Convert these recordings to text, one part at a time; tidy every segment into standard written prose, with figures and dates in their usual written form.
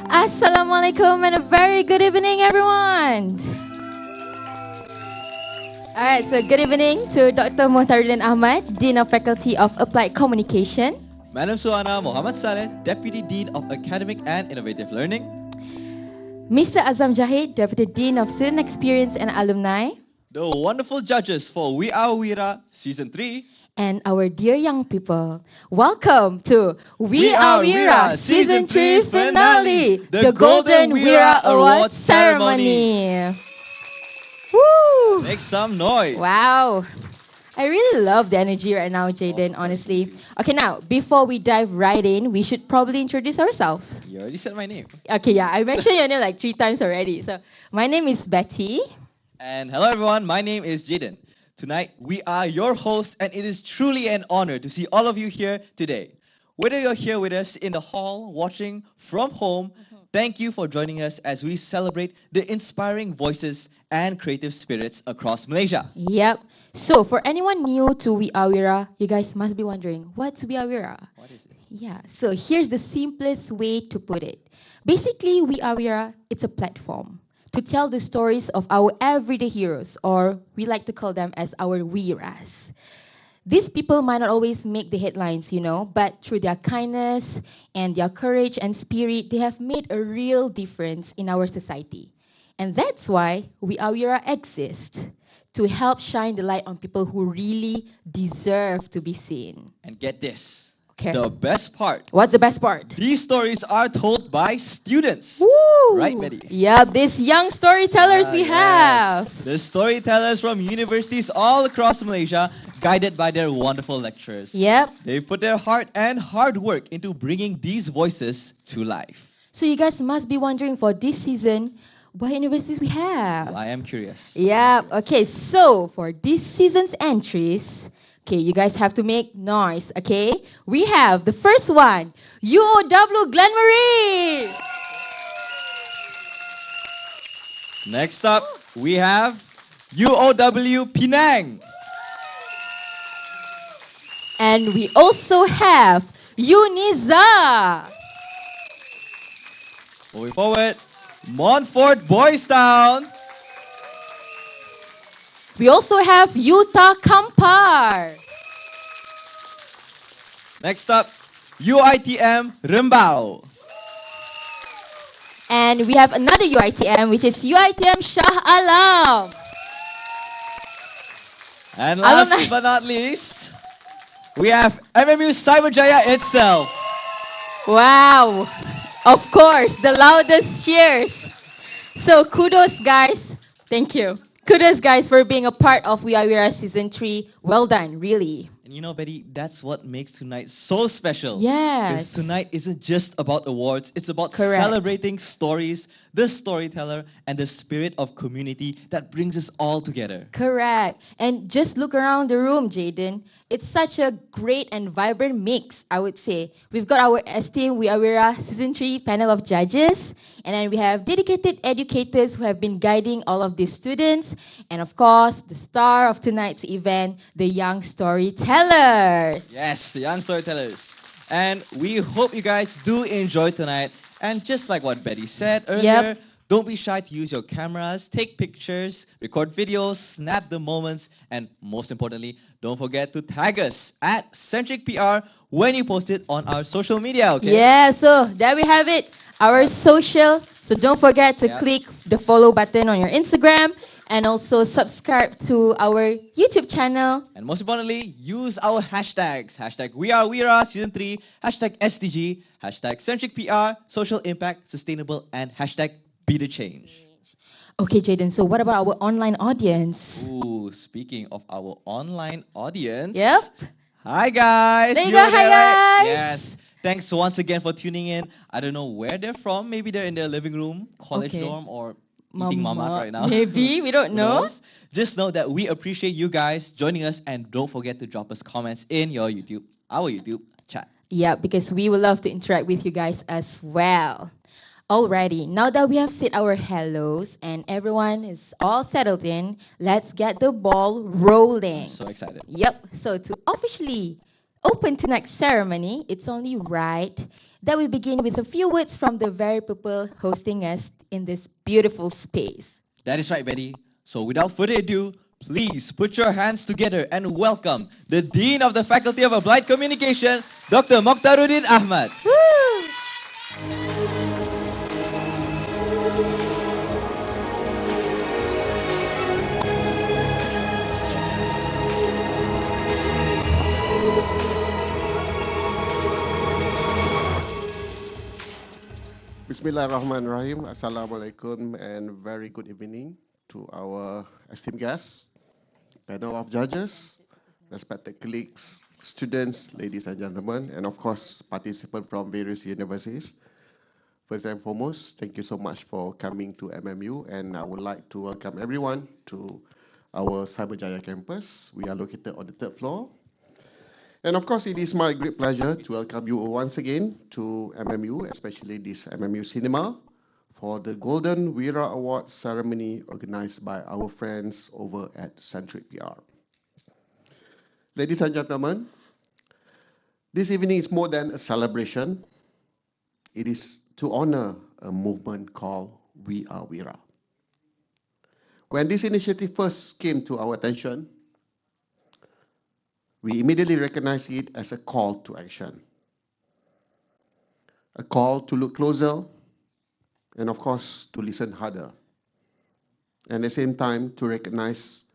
Assalamualaikum and a very good evening, everyone. Alright, so good evening to Dr. Mohtaruddin Ahmad, Dean of Faculty of Applied Communication, Madam Suana Muhammad Saleh, Deputy Dean of Academic and Innovative Learning. Mr. Azam Jahid, Deputy Dean of Student Experience and Alumni, The wonderful judges for We Are Wira Season 3. and our dear young people. Welcome to We Are Wira Season 3 Season 3 finale, finale, the Golden Wira Award Ceremony. Woo! Make some noise. Wow. I really love the energy right now, Jaden, honestly. Okay, now, before we dive right in, we should probably introduce ourselves. You already said my name. Okay, yeah, I mentioned your name like 3 times already. So, my name is Betty. And hello everyone, my name is Jaden. Tonight, we are your hosts, and it is truly an honor to see all of you here today. Whether you're here with us in the hall, watching from home, thank you for joining us as we celebrate the inspiring voices and creative spirits across Malaysia. Yep. So, for anyone new to We Are Wira, you guys must be wondering, what's We Are Wira? What is it? Yeah, so here's the simplest way to put it. Basically, We Are Wira, it's a platform to tell the stories of our everyday heroes, or we like to call them as our Wiras. These people might not always make the headlines, but through their kindness and their courage and spirit, they have made a real difference in our society. And that's why We Are Wira exists, to help shine the light on people who really deserve to be seen. And get this, Okay. the best part. What's the best part? These stories are told by students. Woo! Right, Betty? Yep, these young storytellers we Yes. have. The storytellers from universities all across Malaysia, guided by their wonderful lecturers. Yep. They put their heart and hard work into bringing these voices to life. So you guys must be wondering for this season, what universities we have? I am curious. Yep. Okay, so for this season's entries, okay, you guys have to make noise, okay? We have the first one, UOW Glenmarie. Next up, we have UOW Penang. And we also have Uniza. Moving forward, Montfort Boys Town. We also have Utah Kampar. Next up, UITM Rembau. And we have another UITM, which is UITM Shah Alam. And last Alumni. but not least, we have MMU Cyberjaya itself. Wow. Of course, the loudest cheers. So kudos, guys. Thank you. Kudos, guys, for being a part of We Are Wira Season 3. Well done, really. And you know, Betty, that's what makes tonight so special. Yes. Because tonight isn't just about awards, it's about Correct. celebrating stories, the storyteller, and the spirit of community that brings us all together. Correct. And just look around the room, Jaden. It's such a great and vibrant mix, I would say. We've got our esteemed We Are Wira Season 3 panel of judges. And then we have dedicated educators who have been guiding all of these students. And of course, the star of tonight's event, the young storytellers. Yes, the young storytellers. And we hope you guys do enjoy tonight. And just like what Betty said earlier, don't be shy to use your cameras, take pictures, record videos, snap the moments, and most importantly, don't forget to tag us at Centric PR when you post it on our social media, okay? Yeah, so there we have it, our social. So don't forget to Yep. click the follow button on your Instagram and also subscribe to our YouTube channel. And most importantly, use our hashtags. Hashtag We Are Wira Season 3, hashtag SDG, hashtag Centric PR, Social Impact, Sustainable, and hashtag Be the Change. Okay, Jaden, so what about our online audience? Ooh, speaking of our online audience. Yep. Hi guys. There you You're go, hi, there, right? guys. Yes. Thanks once again for tuning in. I don't know where they're from. Maybe they're in their living room, college Okay. dorm, or eating mama right now. Maybe, we don't Who know. knows? Just know that we appreciate you guys joining us, and don't forget to drop us comments in our YouTube chat. Yeah, because we would love to interact with you guys as well. Alrighty, now that we have said our hellos and everyone is all settled in, let's get the ball rolling. I'm so excited. Yep, so to officially open tonight's ceremony, it's only right that we begin with a few words from the very people hosting us in this beautiful space. That is right, Betty. So without further ado, please put your hands together and welcome the Dean of the Faculty of Applied Communication, Dr. Mokhtaruddin Ahmad. Woo! Bismillahirrahmanirrahim. Assalamualaikum and very good evening to our esteemed guests, panel of judges, respected colleagues, students, ladies and gentlemen, and of course participants from various universities. First and foremost, thank you so much for coming to MMU, and I would like to welcome everyone to our Cyberjaya campus. We are located on the third floor. And of course, it is my great pleasure to welcome you once again to MMU, especially this MMU Cinema, for the Golden Wira Awards ceremony organized by our friends over at Centric PR. Ladies and gentlemen, this evening is more than a celebration. It is to honor a movement called We Are Wira. When this initiative first came to our attention, we immediately recognized it as a call to action, a call to look closer, and of course, to listen harder. And at the same time, to recognize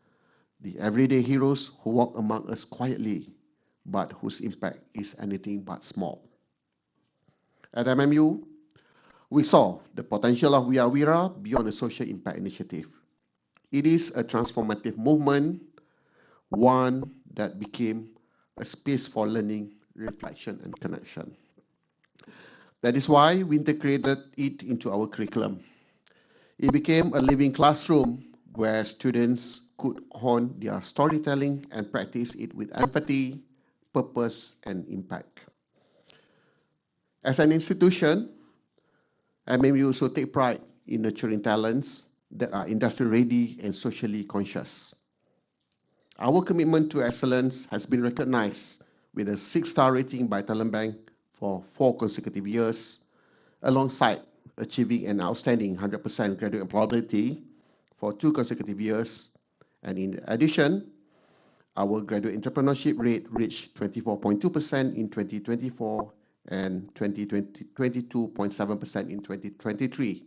the everyday heroes who walk among us quietly, but whose impact is anything but small. At MMU, we saw the potential of We Are Wira beyond a social impact initiative. It is a transformative movement, one that became a space for learning, reflection, and connection. That is why we integrated it into our curriculum. It became a living classroom where students could hone their storytelling and practice it with empathy, purpose, and impact. As an institution, MMU also take pride in nurturing talents that are industry-ready and socially conscious. Our commitment to excellence has been recognized with a 6-star rating by Talent Bank for 4 consecutive years, alongside achieving an outstanding 100% graduate employability for 2 consecutive years. And in addition, our graduate entrepreneurship rate reached 24.2% in 2024 and 22.7% in 2023,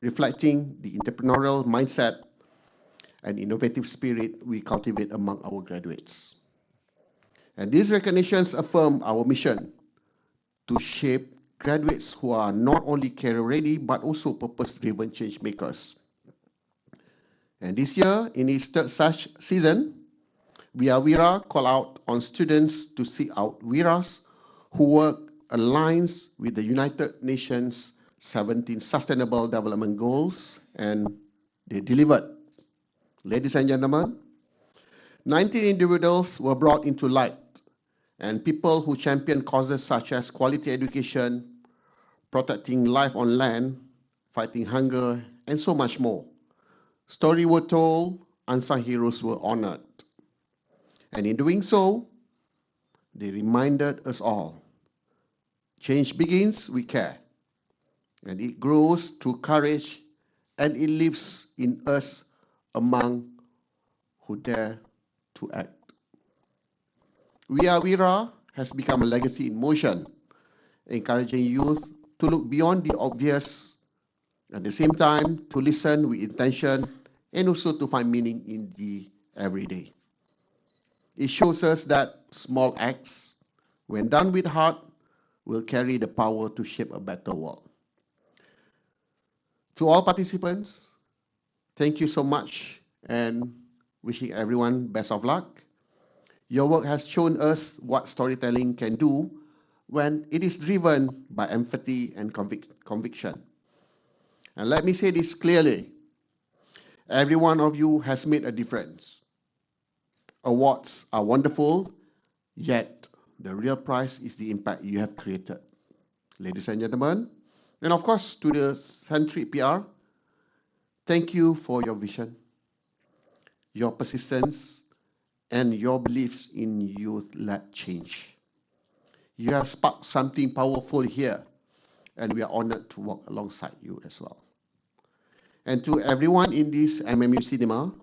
reflecting the entrepreneurial mindset and innovative spirit we cultivate among our graduates. And these recognitions affirm our mission to shape graduates who are not only career ready but also purpose-driven change makers. And this year, in its third such season, We Are Wira call out on students to seek out Wiras who work aligns with the United Nations 17 Sustainable Development Goals, and they delivered. Ladies and gentlemen, 19 individuals were brought into light, and people who champion causes such as quality education, protecting life on land, fighting hunger, and so much more. Stories were told, unsung heroes were honored. And in doing so, they reminded us all, change begins with care, and it grows through courage, and it lives in us among who dare to act. We Are Wira has become a legacy in motion, encouraging youth to look beyond the obvious, at the same time to listen with intention, and also to find meaning in the everyday. It shows us that small acts, when done with heart, will carry the power to shape a better world. To all participants, thank you so much, and wishing everyone best of luck. Your work has shown us what storytelling can do when it is driven by empathy and conviction. And let me say this clearly, every one of you has made a difference. Awards are wonderful, yet the real prize is the impact you have created. Ladies and gentlemen, and of course to the Centric PR, thank you for your vision, your persistence, and your beliefs in youth-led change. You have sparked something powerful here and we are honored to work alongside you as well. And to everyone in this MMU cinema,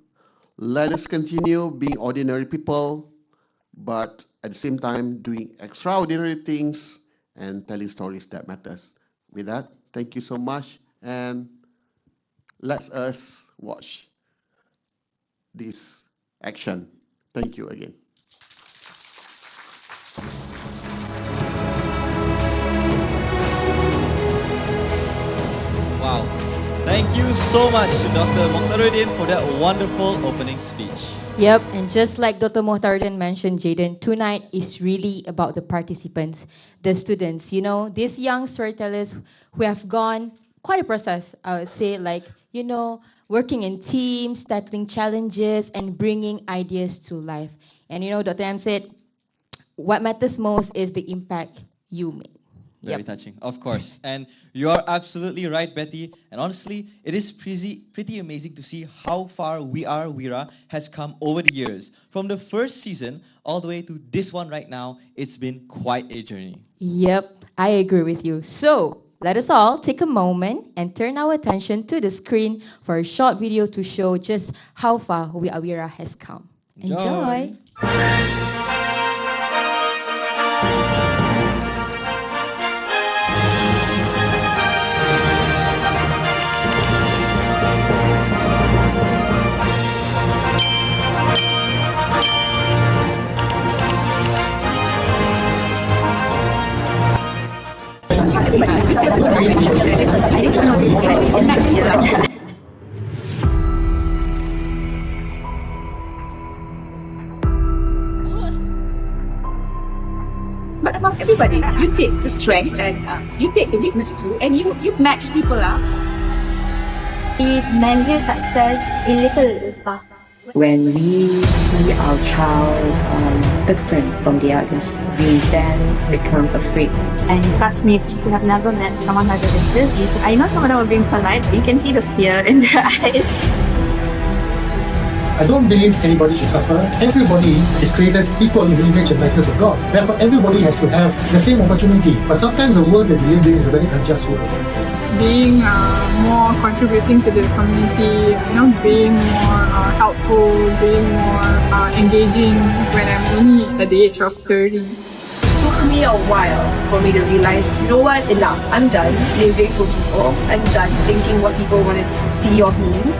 let us continue being ordinary people, but at the same time doing extraordinary things and telling stories that matters. With that, thank you so much, and let us watch this action. Thank you again. Wow. Thank you so much to Dr. Mokhtaruddin for that wonderful opening speech. Yep, and just like Dr. Mohtaruddin mentioned, Jaden, tonight is really about the participants, the students. You know, these young storytellers who have gone quite a process, I would say, like, you know, working in teams, tackling challenges, and bringing ideas to life. And, you know, Dr. M said, what matters most is the impact you make. Very touching, of course. And you are absolutely right, Betty. And honestly, it is pretty amazing to see how far We Are Wira has come over the years. From the first season all the way to this one right now, it's been quite a journey. Yep, I agree with you. So, let us all take a moment and turn our attention to the screen for a short video to show just how far We Are Wira has come. Enjoy. But among everybody, you take the strength and you take the weakness too, and you match people up. It measures success in little stuff. When we see our child different from the others, we then become afraid. And classmates who have never met someone who has a disability, so I know some of them are being polite, but you can see the fear in their eyes. I don't believe anybody should suffer. Everybody is created equal in the image and likeness of God. Therefore, everybody has to have the same opportunity. But sometimes the world that we live in is a very unjust world. Being more contributing to the community, being more helpful, being more engaging when I'm only at the age of 30. It took me a while for me to realize, you know what, enough. I'm done living for people. I'm done thinking what people want to see of me.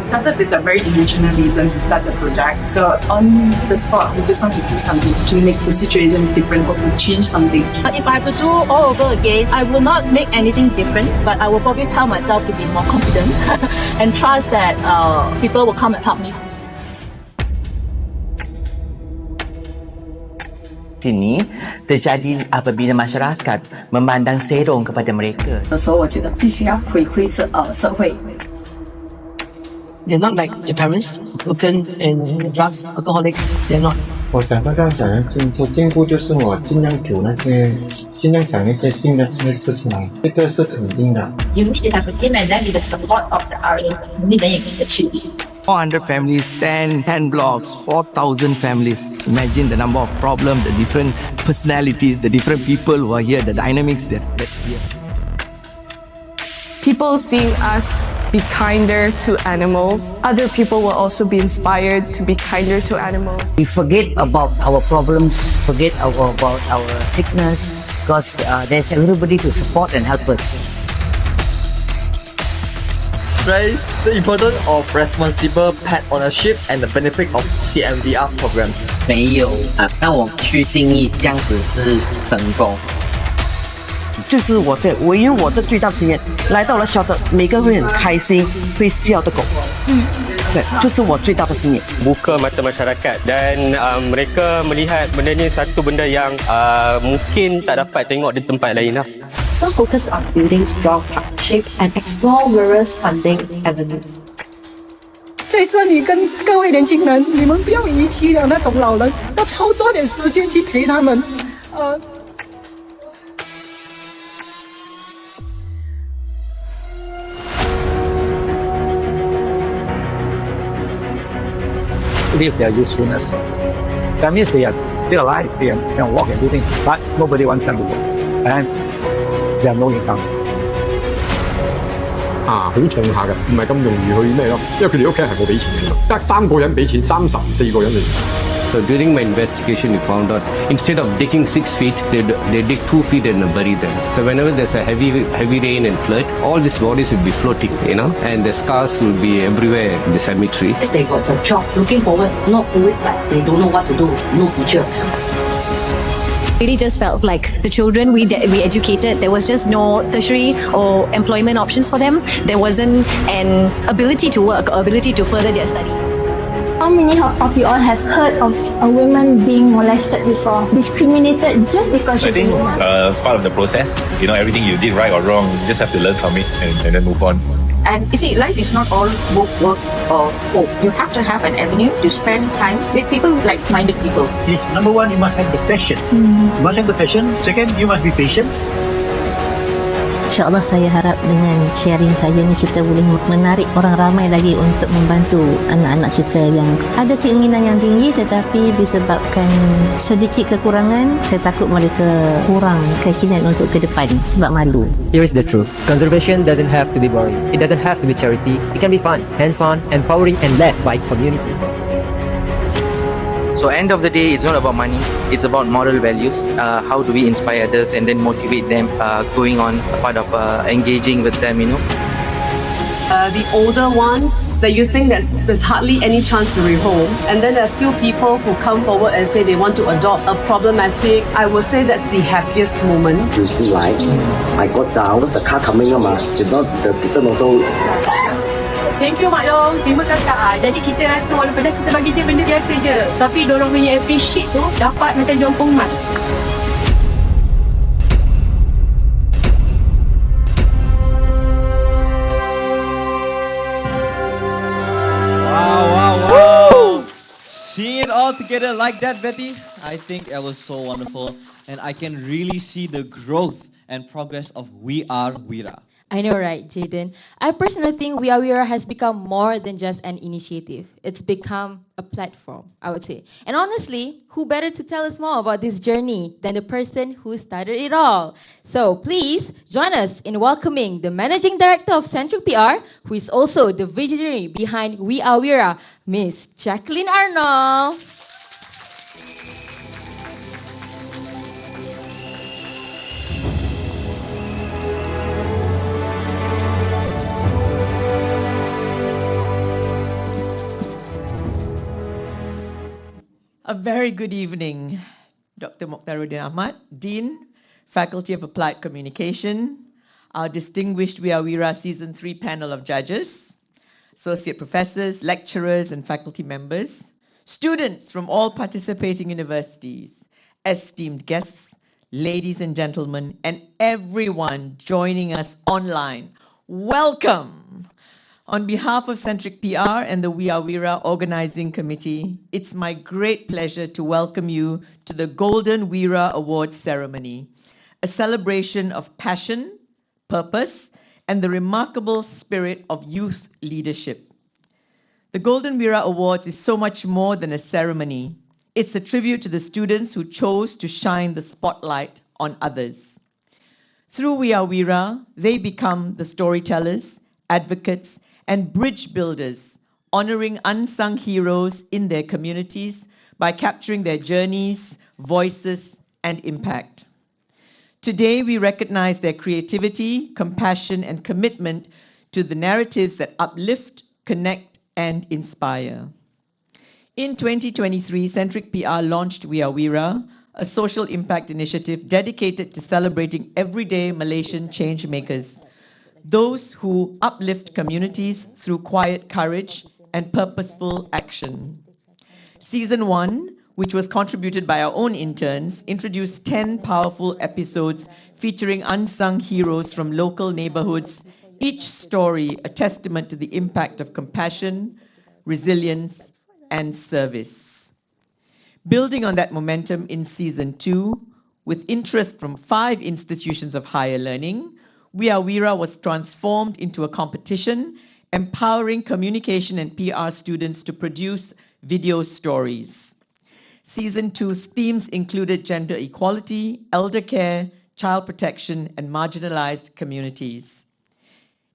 Started with a very emotional reason to start the project. So on the spot, we just want to do something to make the situation different or to change something. If I have to do all over again, I will not make anything different, but I will probably tell myself to be more confident and trust that people will come and help me. Sini terjadi apabila masyarakat memandang serong kepada mereka. 所以我觉得必须要回馈社会。 They're not like your parents, broken and drugs, alcoholics. They're not. 我想大家想要进步，就是我尽量想那些新的事出来，这个是肯定的。 You need to have a team, and then with the support of the RA, only then you can achieve. 400 families, 10 blocks, 4,000 families. Imagine the number of problems, the different personalities, the different people who are here, the dynamics that's here. People seeing us be kinder to animals, other people will also be inspired to be kinder to animals. We forget about our problems, forget about our sickness, because there's everybody to support and help us. Stress the importance of responsible pet ownership and the benefit of CMVR programs. 没有让我去定义这样子是成功。 这是我的最大的心愿，来到了shelter，每个人会很开心，会笑的狗。对，这是我最大的心愿。Buka mata masyarakat dan mereka melihat benda ni satu benda yang mungkin tak dapat tengok di tempat lain lah. So focus on building strong partnership and explore various funding avenues. 在这里跟各位年轻人，你们不要遗弃了那种老人，要抽多点时间去陪他们。Live their usefulness. That means they are still alive, they can walk and do things, but nobody wants them to work, and they have no income. 好重下嘅，唔係咁容易去咩咯，因為佢哋屋企係冇俾錢嘅，得3個人俾錢，34個人嚟。So during my investigation, we found out instead of digging 6 feet, they dig 2 feet and bury them. So whenever there's a heavy rain and flood, all these bodies will be floating, and the scars will be everywhere in the cemetery. They got a job, looking forward, not always like they don't know what to do, no future. Really just felt like the children we educated, there was just no tertiary or employment options for them. There wasn't an ability to work or ability to further their study. How many of you all have heard of a woman being molested before, discriminated just because she's a woman? It's part of the process. Everything you did right or wrong, you just have to learn from it and then move on. And you see, life is not all book, work, or hope. You have to have an avenue to spend time with people, like-minded people. If number one, you must have the passion. You must have the passion. Second, you must be patient. InsyaAllah saya harap dengan sharing saya ni kita boleh menarik orang ramai lagi untuk membantu anak-anak kita yang ada keinginan yang tinggi tetapi disebabkan sedikit kekurangan, saya takut mereka kurang keyakinan untuk ke depan sebab malu. Here is the truth. Conservation doesn't have to be boring. It doesn't have to be charity. It can be fun, hands-on, empowering and led by community. So end of the day, it's not about money. It's about moral values. How do we inspire others and then motivate them going on a part of engaging with them, The older ones that you think there's hardly any chance to rehome, and then there's still people who come forward and say they want to adopt a problematic. I would say that's the happiest moment. You see, like I got down, the car coming up, the people also. Thank you Mak Long. Terima kasih. Jadi kita rasa walaupun kita bagi dia benda biasa je, tapi dorang punya appreciate tu dapat macam jompong emas. Wow. Seeing it all together like that, Betty, I think that was so wonderful. And I can really see the growth and progress of We Are Wira. I know, right, Jaden? I personally think We Are Wira has become more than just an initiative. It's become a platform, I would say. And honestly, who better to tell us more about this journey than the person who started it all? So please join us in welcoming the Managing Director of Centric PR, who is also the visionary behind We Are Wira, Miss Jacqueline Arnold. A very good evening, Dr. Mokhtaruddin Ahmad, Dean, Faculty of Applied Communication, our distinguished We Are Wira Season 3 panel of judges, associate professors, lecturers, and faculty members, students from all participating universities, esteemed guests, ladies and gentlemen, and everyone joining us online. Welcome! On behalf of Centric PR and the We Are Wira Organizing Committee, it's my great pleasure to welcome you to the Golden Wira Awards ceremony, a celebration of passion, purpose, and the remarkable spirit of youth leadership. The Golden Wira Awards is so much more than a ceremony. It's a tribute to the students who chose to shine the spotlight on others. Through We Are Wira, they become the storytellers, advocates, and bridge builders, honoring unsung heroes in their communities by capturing their journeys, voices, and impact. Today, we recognize their creativity, compassion, and commitment to the narratives that uplift, connect, and inspire. In 2023, Centric PR launched We Are Wira, a social impact initiative dedicated to celebrating everyday Malaysian change makers, those who uplift communities through quiet courage and purposeful action. Season 1, which was contributed by our own interns, introduced 10 powerful episodes featuring unsung heroes from local neighborhoods, each story a testament to the impact of compassion, resilience, and service. Building on that momentum in Season 2, with interest from 5 institutions of higher learning, We Are Wira was transformed into a competition, empowering communication and PR students to produce video stories. Season 2's themes included gender equality, elder care, child protection, and marginalized communities.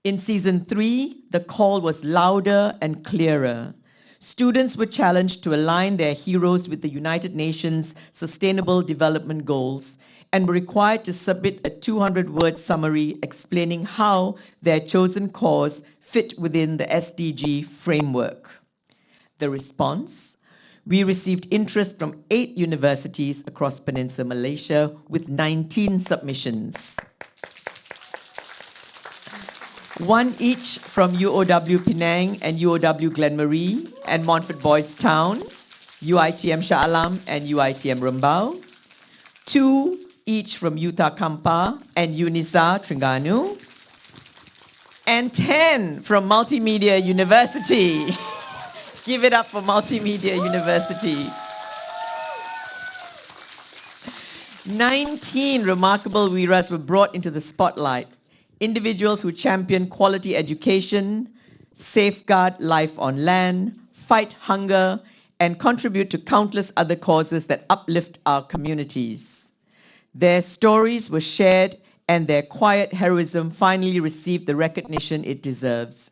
In season 3, the call was louder and clearer. Students were challenged to align their heroes with the United Nations Sustainable Development Goals and were required to submit a 200-word summary explaining how their chosen cause fit within the SDG framework. The response? We received interest from 8 universities across Peninsular Malaysia with 19 submissions. 1 each from UOW Penang and UOW Glenmarie and Montfort Boys Town, UITM Shah Alam and UITM Rembau. 2 each from Utah Kampa and UNISA Terengganu. And 10 from Multimedia University. Give it up for Multimedia University. 19 remarkable Wiras were brought into the spotlight. Individuals who champion quality education, safeguard life on land, fight hunger, and contribute to countless other causes that uplift our communities. Their stories were shared, and their quiet heroism finally received the recognition it deserves.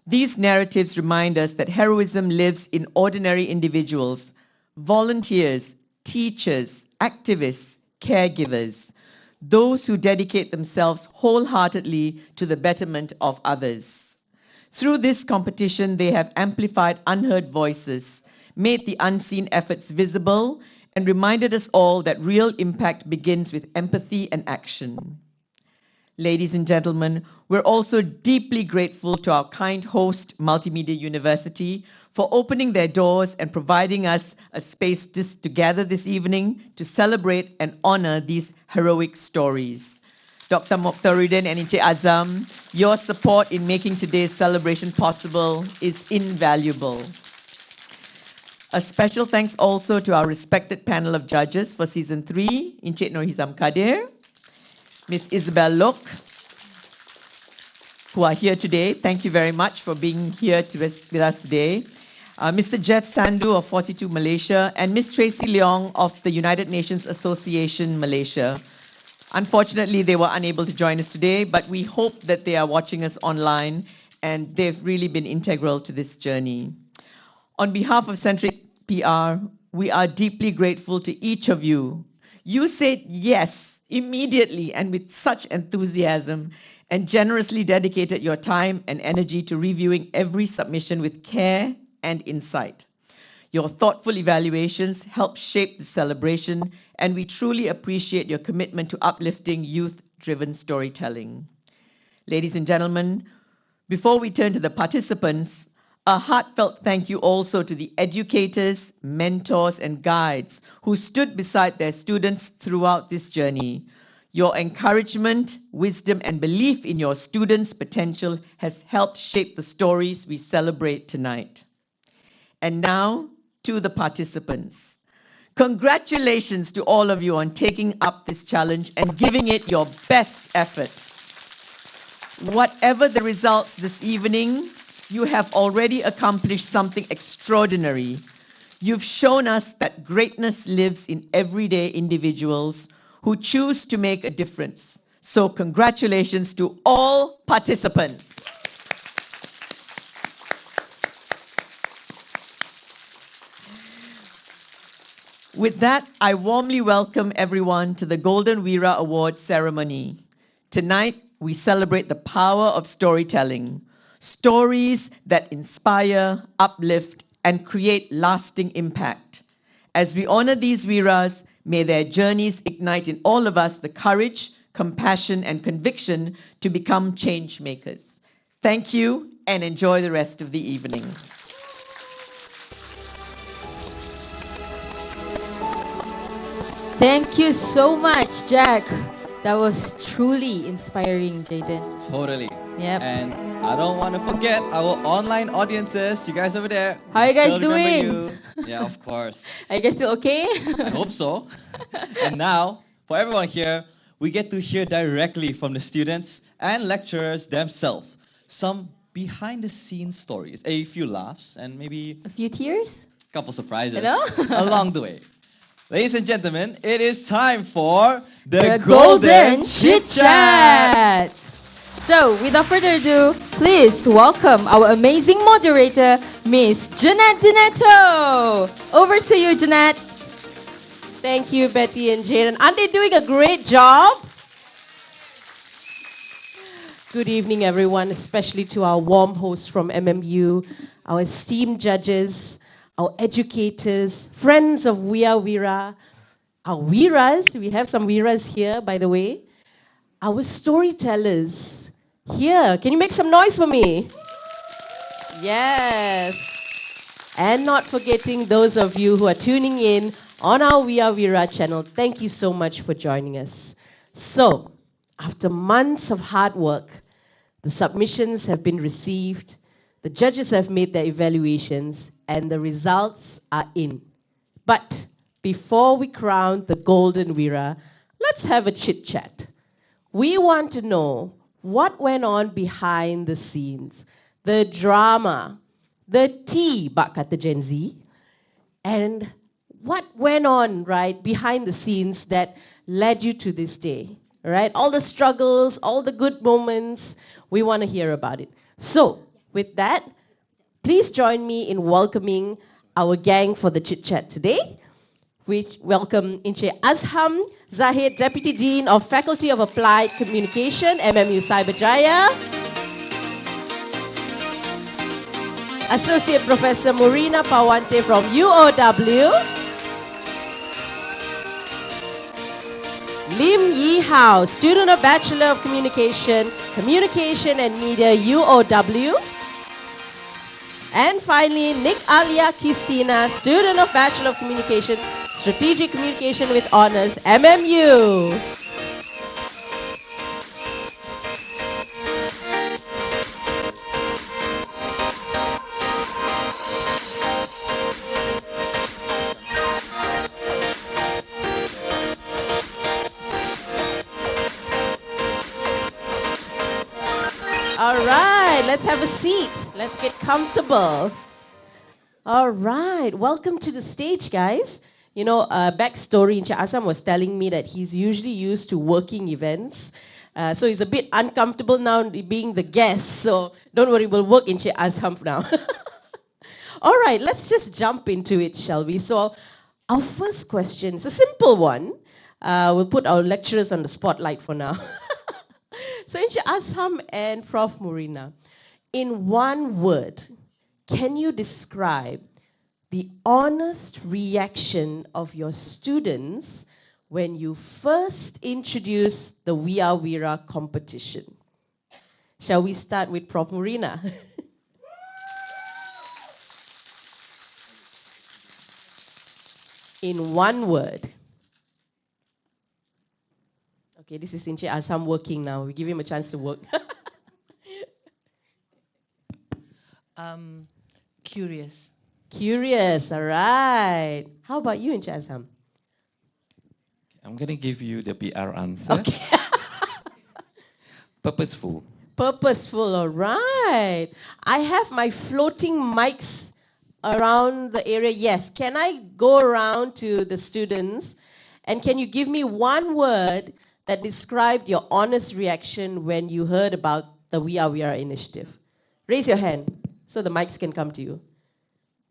These narratives remind us that heroism lives in ordinary individuals, volunteers, teachers, activists, caregivers, those who dedicate themselves wholeheartedly to the betterment of others. Through this competition, they have amplified unheard voices, made the unseen efforts visible, and reminded us all that real impact begins with empathy and action. Ladies and gentlemen, we're also deeply grateful to our kind host, Multimedia University, for opening their doors and providing us a space to gather this evening to celebrate and honor these heroic stories. Dr. Mokhtaruddin and Encik Azam, your support in making today's celebration possible is invaluable. A special thanks also to our respected panel of judges for Season 3, Encik Nurhizam Kadir, Ms. Isabel Lok, who are here today. Thank you very much for being here with us today. Mr. Jeff Sandu of 42 Malaysia and Ms. Tracy Leong of the United Nations Association Malaysia. Unfortunately, they were unable to join us today, but we hope that they are watching us online, and they've really been integral to this journey. On behalf of Centric PR, we are deeply grateful to each of you. You said yes immediately and with such enthusiasm, and generously dedicated your time and energy to reviewing every submission with care and insight. Your thoughtful evaluations help shape the celebration, and we truly appreciate your commitment to uplifting youth-driven storytelling. Ladies and gentlemen, before we turn to the participants, a heartfelt thank you also to the educators, mentors, and guides who stood beside their students throughout this journey. Your encouragement, wisdom, and belief in your students' potential has helped shape the stories we celebrate tonight. And now, to the participants. Congratulations to all of you on taking up this challenge and giving it your best effort. Whatever the results this evening, you have already accomplished something extraordinary. You've shown us that greatness lives in everyday individuals who choose to make a difference. So congratulations to all participants. With that, I warmly welcome everyone to the Golden Wira Awards ceremony. Tonight, we celebrate the power of storytelling. Stories that inspire, uplift, and create lasting impact. As we honor these Wiras, may their journeys ignite in all of us the courage, compassion, and conviction to become change makers. Thank you, and enjoy the rest of the evening. Thank you so much, Jack. That was truly inspiring, Jaden. Totally. Yep. And I don't want to forget our online audiences. You guys over there. How are you guys still remember doing? you. Yeah, of course. Are you guys still okay? I hope so. And now, for everyone here, we get to hear directly from the students and lecturers themselves some behind-the-scenes stories, a few laughs, and maybe a few tears, a couple surprises Hello? along the way. Ladies and gentlemen, it is time for the Golden Chit Chat. So, without further ado, please welcome our amazing moderator, Miss Jeanette Dinetto. Over to you, Jeanette. Thank you, Betty and Jane. And aren't they doing a great job? Good evening, everyone, especially to our warm hosts from MMU, our esteemed judges, our educators, friends of Wira, our Wiras. We have some Wiras here, by the way. Our storytellers here. Can you make some noise for me? Yes. And not forgetting those of you who are tuning in on our Wira channel. Thank you so much for joining us. So, after months of hard work, the submissions have been received, the judges have made their evaluations, and the results are in. But before we crown the golden Wira, let's have a chit-chat. We want to know what went on behind the scenes, the drama, the tea, bak kata Gen Z, and what went on, right, behind the scenes that led you to this day, right? All the struggles, all the good moments, we want to hear about it. So, with that, please join me in welcoming our gang for the chit-chat today. We welcome Encik Azham Zahid, Deputy Dean of Faculty of Applied Communication, MMU Cyberjaya. Associate Professor Murina Pawante from UOW. Lim Yi Hao, student of Bachelor of Communication, Communication and Media, UOW. And finally, Nick Alia Christina, student of Bachelor of Communication, Strategic Communication with Honors, MMU. All right, let's have a seat. Let's get comfortable. All right, welcome to the stage, guys. You know, backstory, Encik Azham was telling me that he's usually used to working events. So he's a bit uncomfortable now being the guest. So don't worry, we'll work Encik Azham now. All right, let's just jump into it, shall we? So our first question is a simple one. We'll put our lecturers on the spotlight for now. So Encik Azham and Prof. Murina, in one word, can you describe the honest reaction of your students when you first introduced the Wira competition? Shall we start with Prof. Murina? In one word. Okay, this is Encik Azham working now. We give him a chance to work. Curious. Curious, all right. How about you, Encik Azham? I'm going to give you the PR answer. Okay. Purposeful. Purposeful, all right. I have my floating mics around the area. Yes, can I go around to the students and can you give me one word that described your honest reaction when you heard about the Wira initiative? Raise your hand so the mics can come to you.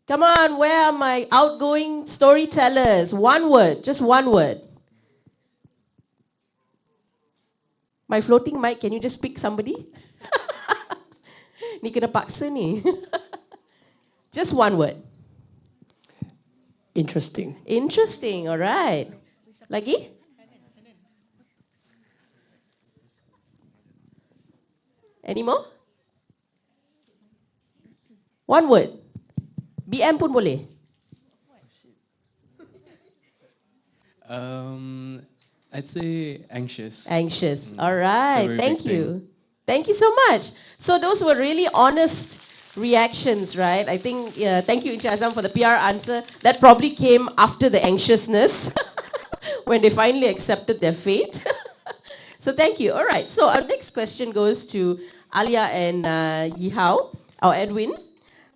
Come on, where are my outgoing storytellers? One word, just one word. My floating mic, can you just pick somebody? Ni kena paksa ni. Just one word. Interesting. Interesting, all right. Lagi? Any more? One word. BM pun boleh. I'd say anxious. Anxious. All right. very Thank big thing. you. Thank you so much. So those were really honest reactions, right? I think, thank you, Encik Azham, for the PR answer. That probably came after the anxiousness when they finally accepted their fate. So thank you. All right. So our next question goes to Alia and Yihao, our Edwin.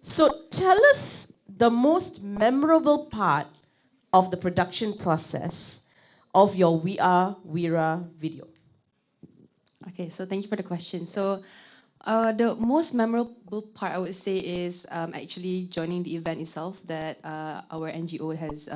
So tell us the most memorable part of the production process of your We Are Wira video. Okay, so thank you for the question. So the most memorable part I would say is actually joining the event itself that our NGO has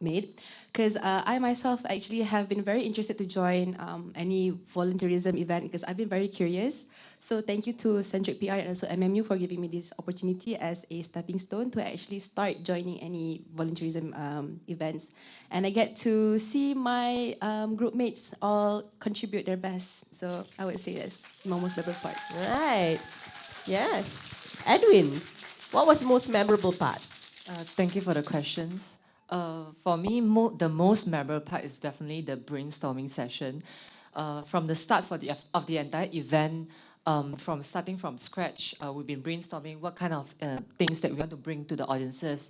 made. Because I myself actually have been very interested to join any volunteerism event because I've been very curious. So thank you to Centric PR and also MMU for giving me this opportunity as a stepping stone to actually start joining any volunteerism events. And I get to see my group mates all contribute their best. So I would say that's my most memorable part. Right. Yes. Edwin, what was the most memorable part? Thank you for the questions. For me, the most memorable part is definitely the brainstorming session. From the start of the entire event, from starting from scratch, we've been brainstorming what kind of things that we want to bring to the audiences,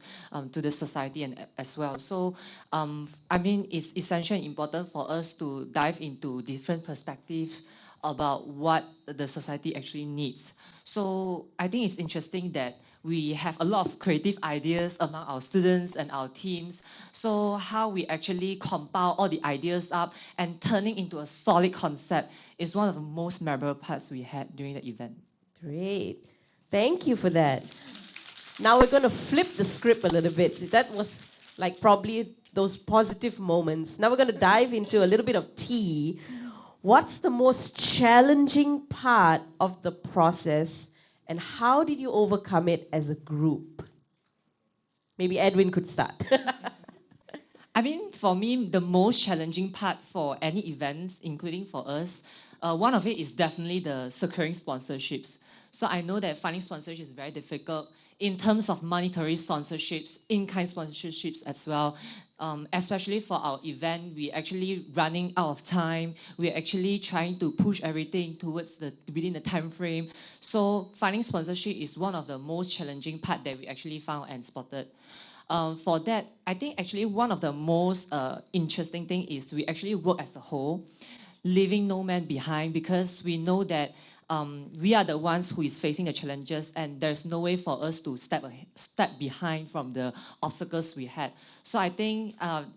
to the society, and as well. So, I mean, it's essential and important for us to dive into different perspectives about what the society actually needs. So I think it's interesting that we have a lot of creative ideas among our students and our teams. So how we actually compile all the ideas up and turning into a solid concept is one of the most memorable parts we had during the event. Great. Thank you for that. Now we're going to flip the script a little bit. That was like probably those positive moments. Now we're going to dive into a little bit of tea. What's the most challenging part of the process and how did you overcome it as a group? Maybe Edwin could start. I mean, for me, the most challenging part for any events, including for us, one of it is definitely the securing sponsorships. So I know that finding sponsorship is very difficult in terms of monetary sponsorships, in-kind sponsorships as well. Especially for our event, we're actually running out of time. We're actually trying to push everything towards within the time frame. So finding sponsorship is one of the most challenging part that we actually found and spotted. For that, I think actually one of the most interesting thing is we actually work as a whole, leaving no man behind because we know that we are the ones who is facing the challenges and there's no way for us to step behind from the obstacles we had. So I think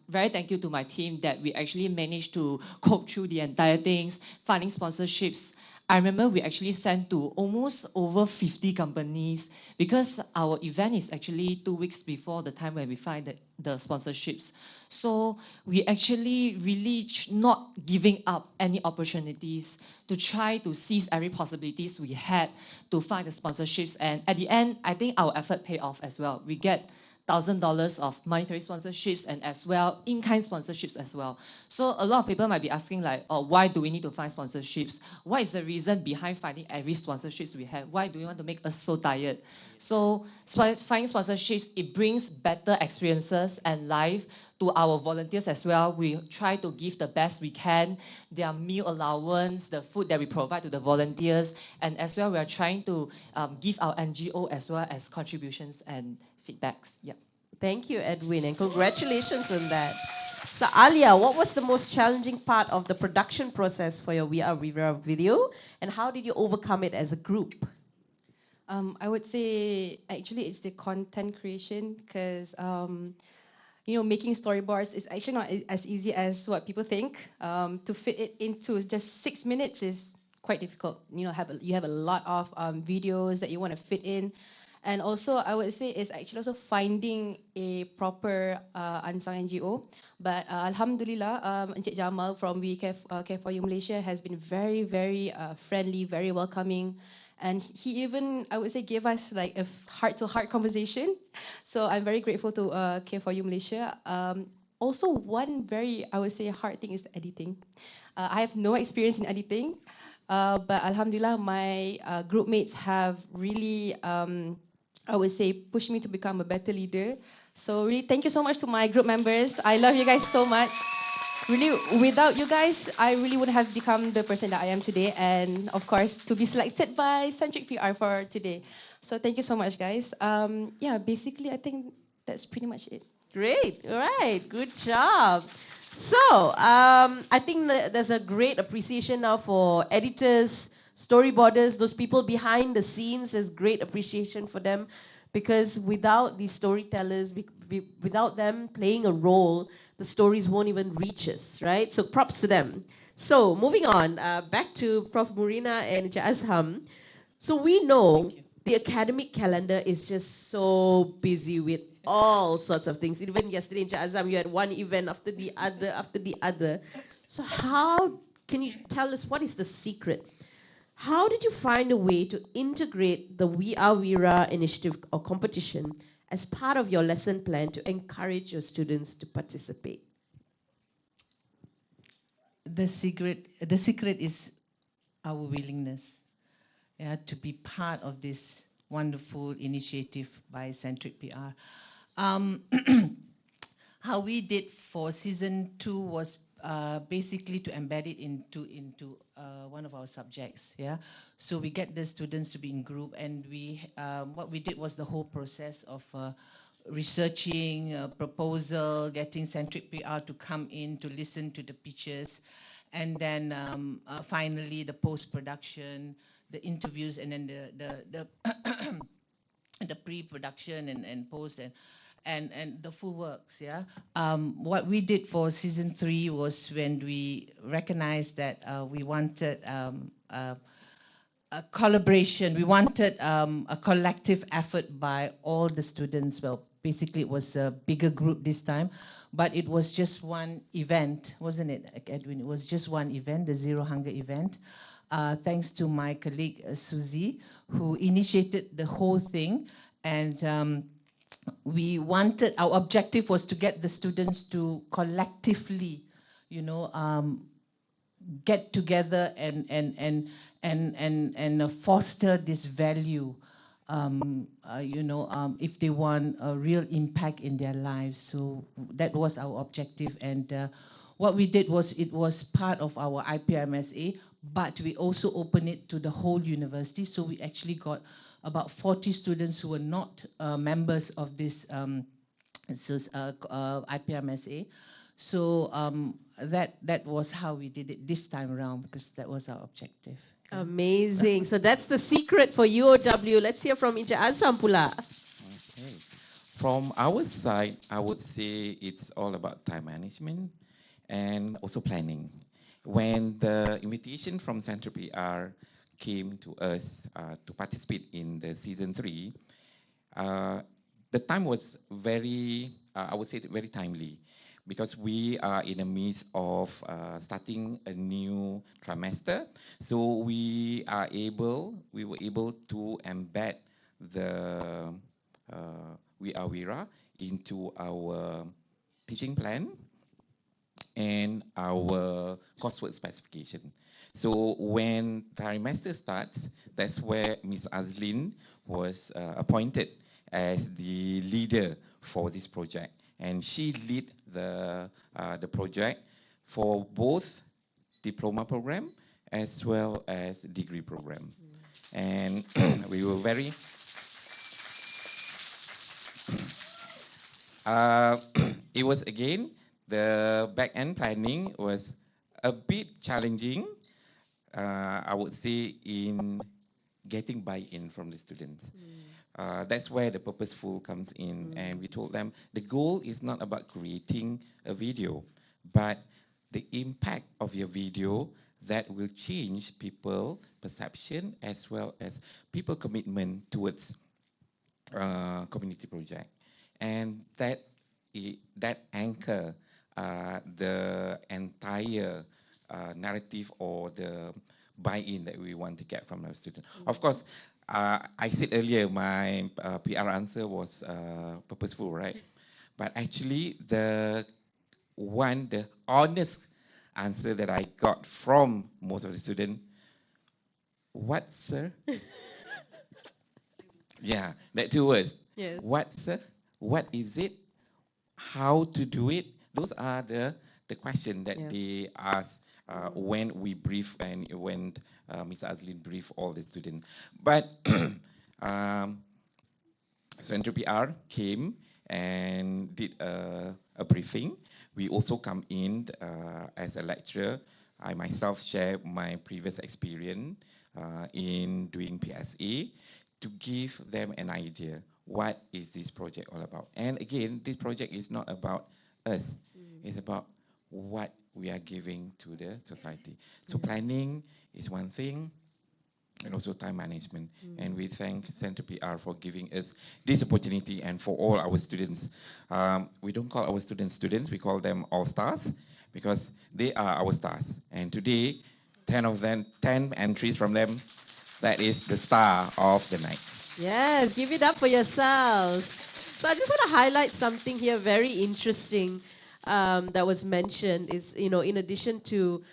very thank you to my team that we actually managed to cope through the entire things, finding sponsorships. I remember we actually sent to almost over 50 companies because our event is actually 2 weeks before the time when we find the sponsorships. So we actually really not giving up any opportunities to try to seize every possibilities we had to find the sponsorships. And at the end, I think our effort paid off as well. We get $1,000 of monetary sponsorships and as well in-kind sponsorships as well. So a lot of people might be asking like, oh, why do we need to find sponsorships? What is the reason behind finding every sponsorships we have? Why do we want to make us so tired? So finding sponsorships, it brings better experiences and life to our volunteers as well. We try to give the best we can, their meal allowance, the food that we provide to the volunteers, and as well we are trying to give our NGO as well as contributions and feedbacks. Yeah. Thank you, Edwin, and congratulations on that. So Alia, what was the most challenging part of the production process for your We Are Wira video, and how did you overcome it as a group? I would say actually it's the content creation because making storyboards is actually not as easy as what people think. To fit it into just 6 minutes is quite difficult. You have a lot of videos that you want to fit in. And also, I would say it's actually also finding a proper unsung NGO. But Alhamdulillah, Encik Jamal from We Care for You Malaysia has been very, very friendly, very welcoming. And he even, I would say, gave us like a heart-to-heart conversation. So I'm very grateful to Care for You Malaysia. Also, one very, I would say, hard thing is editing. I have no experience in editing. But Alhamdulillah, my group mates have really, I would say, pushed me to become a better leader. So really, thank you so much to my group members. I love you guys so much. Really, without you guys, I really wouldn't have become the person that I am today. And of course, to be selected by Centric PR for today. So thank you so much, guys. Yeah, basically, I think that's pretty much it. Great. All right. Good job. So, I think there's a great appreciation now for editors, storyboarders, those people behind the scenes. There's great appreciation for them Because without these storytellers, without them playing a role, the stories won't even reach us, right? So props to them. So moving on, back to Prof. Murina and Encik Azham. So we know the academic calendar is just so busy with all sorts of things. Even yesterday, Encik Azham, you had one event after the other, after the other. So how can you tell us what is the secret? How did you find a way to integrate the We Are Wira initiative or competition as part of your lesson plan to encourage your students to participate? The secret is our willingness, to be part of this wonderful initiative by Centric PR. How we did for season 2 was basically to embed it into one of our subjects. Yeah, so we get the students to be in group, and what we did was the whole process of researching a proposal, getting Centric PR to come in to listen to the pitches, and then finally the post-production, the interviews, and then the the pre-production and post and the full works. Yeah. What we did for season 3 was when we recognized that we wanted a collaboration. We wanted a collective effort by all the students. Well, basically it was a bigger group this time, but it was just one event, wasn't it, Edwin? It was just one event, the Zero Hunger event. Thanks to my colleague Suzy, who initiated the whole thing. And our objective was to get the students to collectively, get together and foster this value, if they want a real impact in their lives. So that was our objective. And what we did was, it was part of our IPMSA, but we also opened it to the whole university. So we actually got about 40 students who were not members of this IPMSA. So that was how we did it this time around, because that was our objective. Amazing. So that's the secret for UOW. Let's hear from Encik Azham pula. Okay. From our side, I would say it's all about time management and also planning. When the invitation from Central PR came to us to participate in the season 3, the time was very, I would say, very timely, because we are in the midst of starting a new trimester. So we were able to embed the We Are Wira into our teaching plan and our coursework specification. So when trimester starts, that's where Ms. Azlin was appointed as the leader for this project. And she lead the project for both diploma program as well as degree program. And we were very, it was again, the back-end planning was a bit challenging, I would say, in getting buy-in from the students. That's where the purposeful comes in. And we told them the goal is not about creating a video, but the impact of your video that will change people perception as well as people commitment towards community project. And that anchor the entire narrative or the buy-in that we want to get from our students. Of course, I said earlier my PR answer was purposeful, right? But actually, the honest answer that I got from most of the students, what, sir? Yeah, that 2 words. Yes. What, sir? What is it? How to do it? Those are the question that they ask when we brief and when Ms. Azlin brief all the students. But Central PR came and did a briefing. We also come in as a lecturer. I myself share my previous experience in doing PSA to give them an idea what is this project all about. And again, this project is not about us. It's about what we are giving to the society. So planning is one thing, and also time management. And we thank Center PR for giving us this opportunity and for all our students. We don't call our students students, we call them all stars because they are our stars. And today, 10 of them, 10 entries from them, that is the star of the night. Yes, give it up for yourselves. So I just want to highlight something here very interesting that was mentioned is, in addition to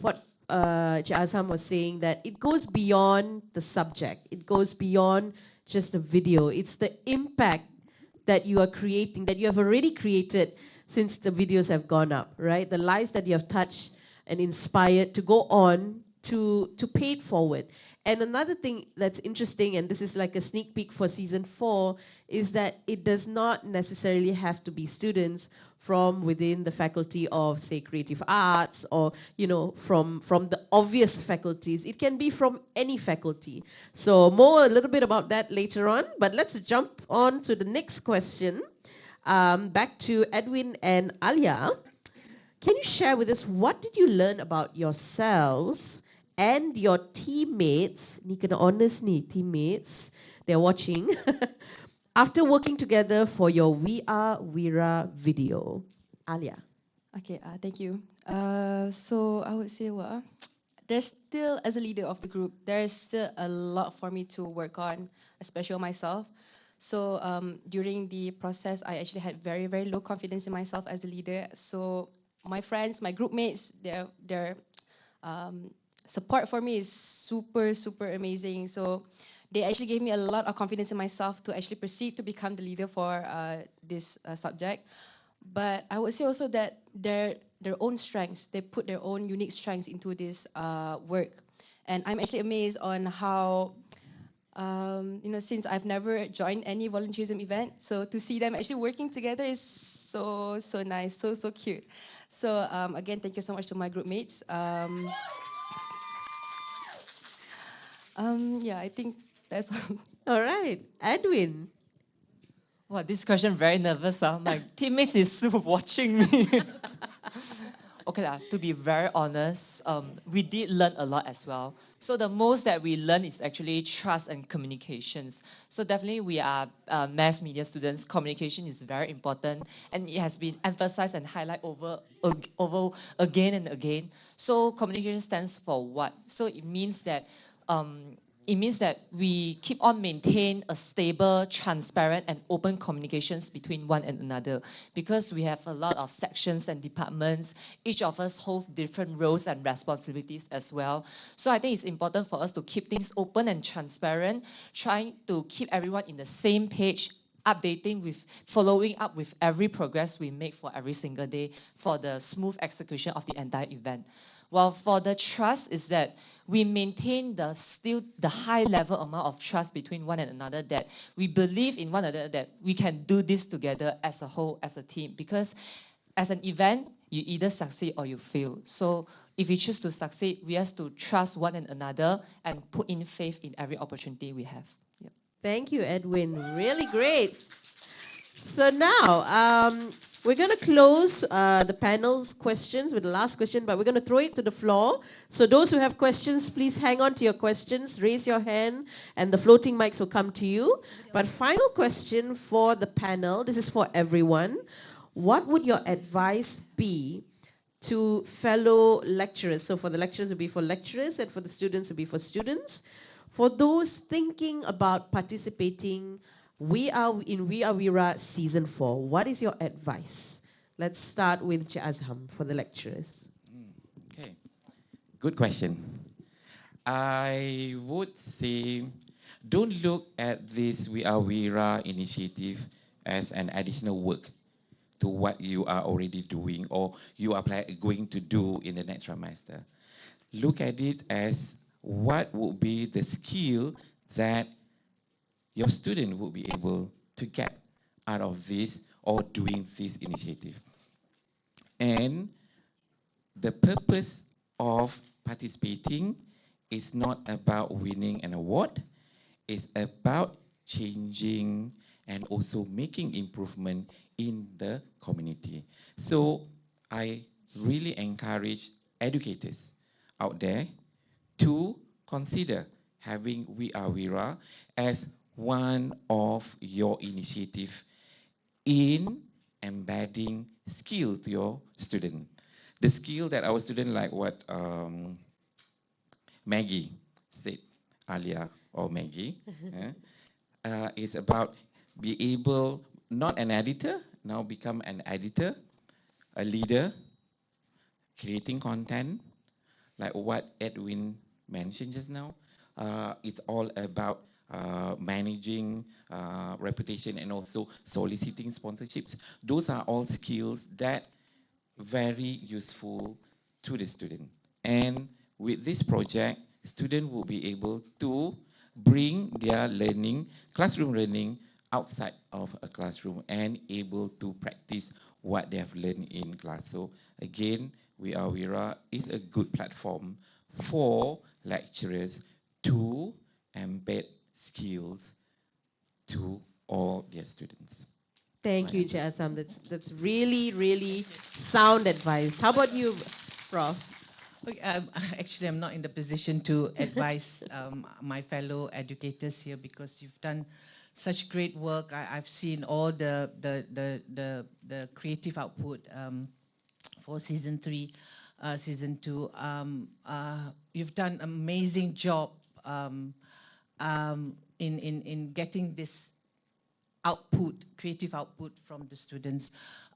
what Cik Azham was saying, that it goes beyond the subject. It goes beyond just the video. It's the impact that you are creating, that you have already created since the videos have gone up, right? The lives that you have touched and inspired to go on to pay it forward. And another thing that's interesting, and this is like a sneak peek for season 4, is that it does not necessarily have to be students from within the faculty of, say, creative arts or, from the obvious faculties. It can be from any faculty. So a little bit about that later on, but let's jump on to the next question. Back to Edwin and Alia. Can you share with us what did you learn about yourselves and your teammates, ni kena honest ni, teammates, they're watching, after working together for your We Are Wira video? Alia. Okay, thank you. So I would say, there's still, as a leader of the group, there's still a lot for me to work on, especially on myself. So during the process, I actually had very, very low confidence in myself as a leader. So my friends, my group mates, their support for me is super, super amazing. So they actually gave me a lot of confidence in myself to actually proceed to become the leader for this subject. But I would say also that their own strengths, they put their own unique strengths into this work. And I'm actually amazed on how, since I've never joined any volunteerism event, so to see them actually working together is so, so nice, so, so cute. So again, thank you so much to my group mates. Yeah, I think that's all. All right, Edwin. Wow, this question very nervous. My teammates is watching me. Okay, to be very honest, we did learn a lot as well. So the most that we learn is actually trust and communications. So definitely we are mass media students. Communication is very important, and it has been emphasized and highlighted over again and again. So communication stands for what? So it means that we keep on maintain a stable, transparent, and open communications between one and another, because we have a lot of sections and departments. Each of us hold different roles and responsibilities as well. So I think it's important for us to keep things open and transparent, trying to keep everyone in the same page, following up with every progress we make for every single day for the smooth execution of the entire event. While for the trust is that we maintain the high level amount of trust between one and another, that we believe in one another, that we can do this together as a whole, as a team. Because as an event, you either succeed or you fail. So if we choose to succeed, we have to trust one another and put in faith in every opportunity we have. Yep. Thank you, Edwin. Really great. So now, we're going to close the panel's questions with the last question, but we're going to throw it to the floor. So those who have questions, please hang on to your questions, raise your hand, and the floating mics will come to you. But final question for the panel, this is for everyone. What would your advice be to fellow lecturers? So for the lecturers, it would be for lecturers, and for the students, it would be for students. For those thinking about participating in We Are Wira Season 4, what is your advice? Let's start with Cik Azham for the lecturers. Okay, good question. I would say don't look at this We Are Wira initiative as an additional work to what you are already doing or you are going to do in the next trimester. Look at it as what would be the skill that your student will be able to get out of this or doing this initiative. And the purpose of participating is not about winning an award, it's about changing and also making improvement in the community. So I really encourage educators out there to consider having We Are Wira as one of your initiative in embedding skill to your student. The skill that our student, like what Maggie said earlier, or Maggie, is about be able, not an editor, now become an editor, a leader, creating content, like what Edwin mentioned just now. It's all about managing reputation and also soliciting sponsorships. Those are all skills that very useful to the student. And with this project, student will be able to bring their learning, classroom learning, outside of a classroom and able to practice what they have learned in class. So again, We Are Wira is a good platform for lecturers to embed skills to all their students. Thank you, Cik Asam. That's really, really sound advice. How about you, Prof? Okay, actually, I'm not in the position to advise my fellow educators here because you've done such great work. I've seen all the creative output for season 3, season 2. You've done an amazing job in getting this output, creative output from the students.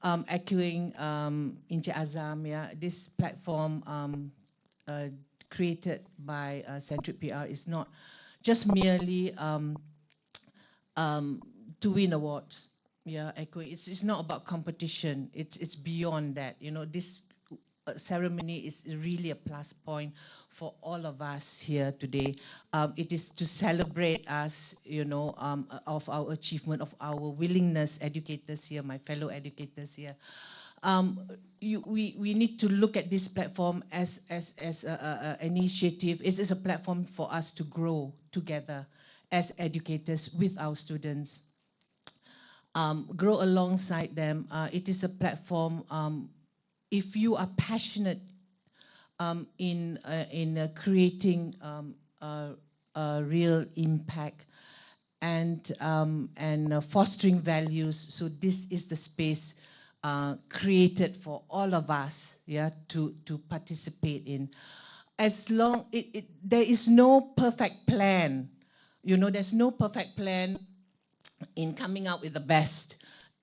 Echoing Encik Azam, this platform created by Centric PR is not just merely to win awards. Echoing. It's not about competition. It's beyond that. You know, this ceremony is really a plus point for all of us here today. It is to celebrate us, you know, of our achievement, of our willingness, educators here, my fellow educators here. We need to look at this platform as an initiative. It is a platform for us to grow together as educators with our students. Grow alongside them. It is a platform. If you are passionate in creating a real impact and fostering values, so this is the space created for all of us, to participate in. As long there is no perfect plan, you know, there's no perfect plan in coming out with the best.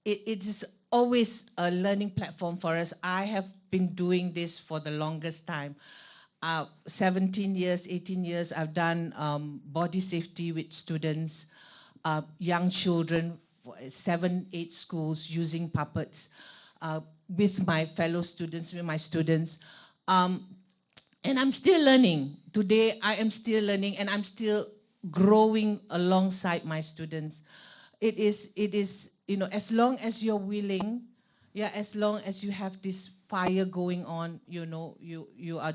It is always a learning platform for us. I have been doing this for the longest time. 17 years, 18 years, I've done body safety with students, young children, 7, 8 schools using puppets with my fellow students, with my students. And I'm still learning. Today, I am still learning and I'm still growing alongside my students. It is, you know, as long as you're willing, as long as you have this fire going on, you know, you are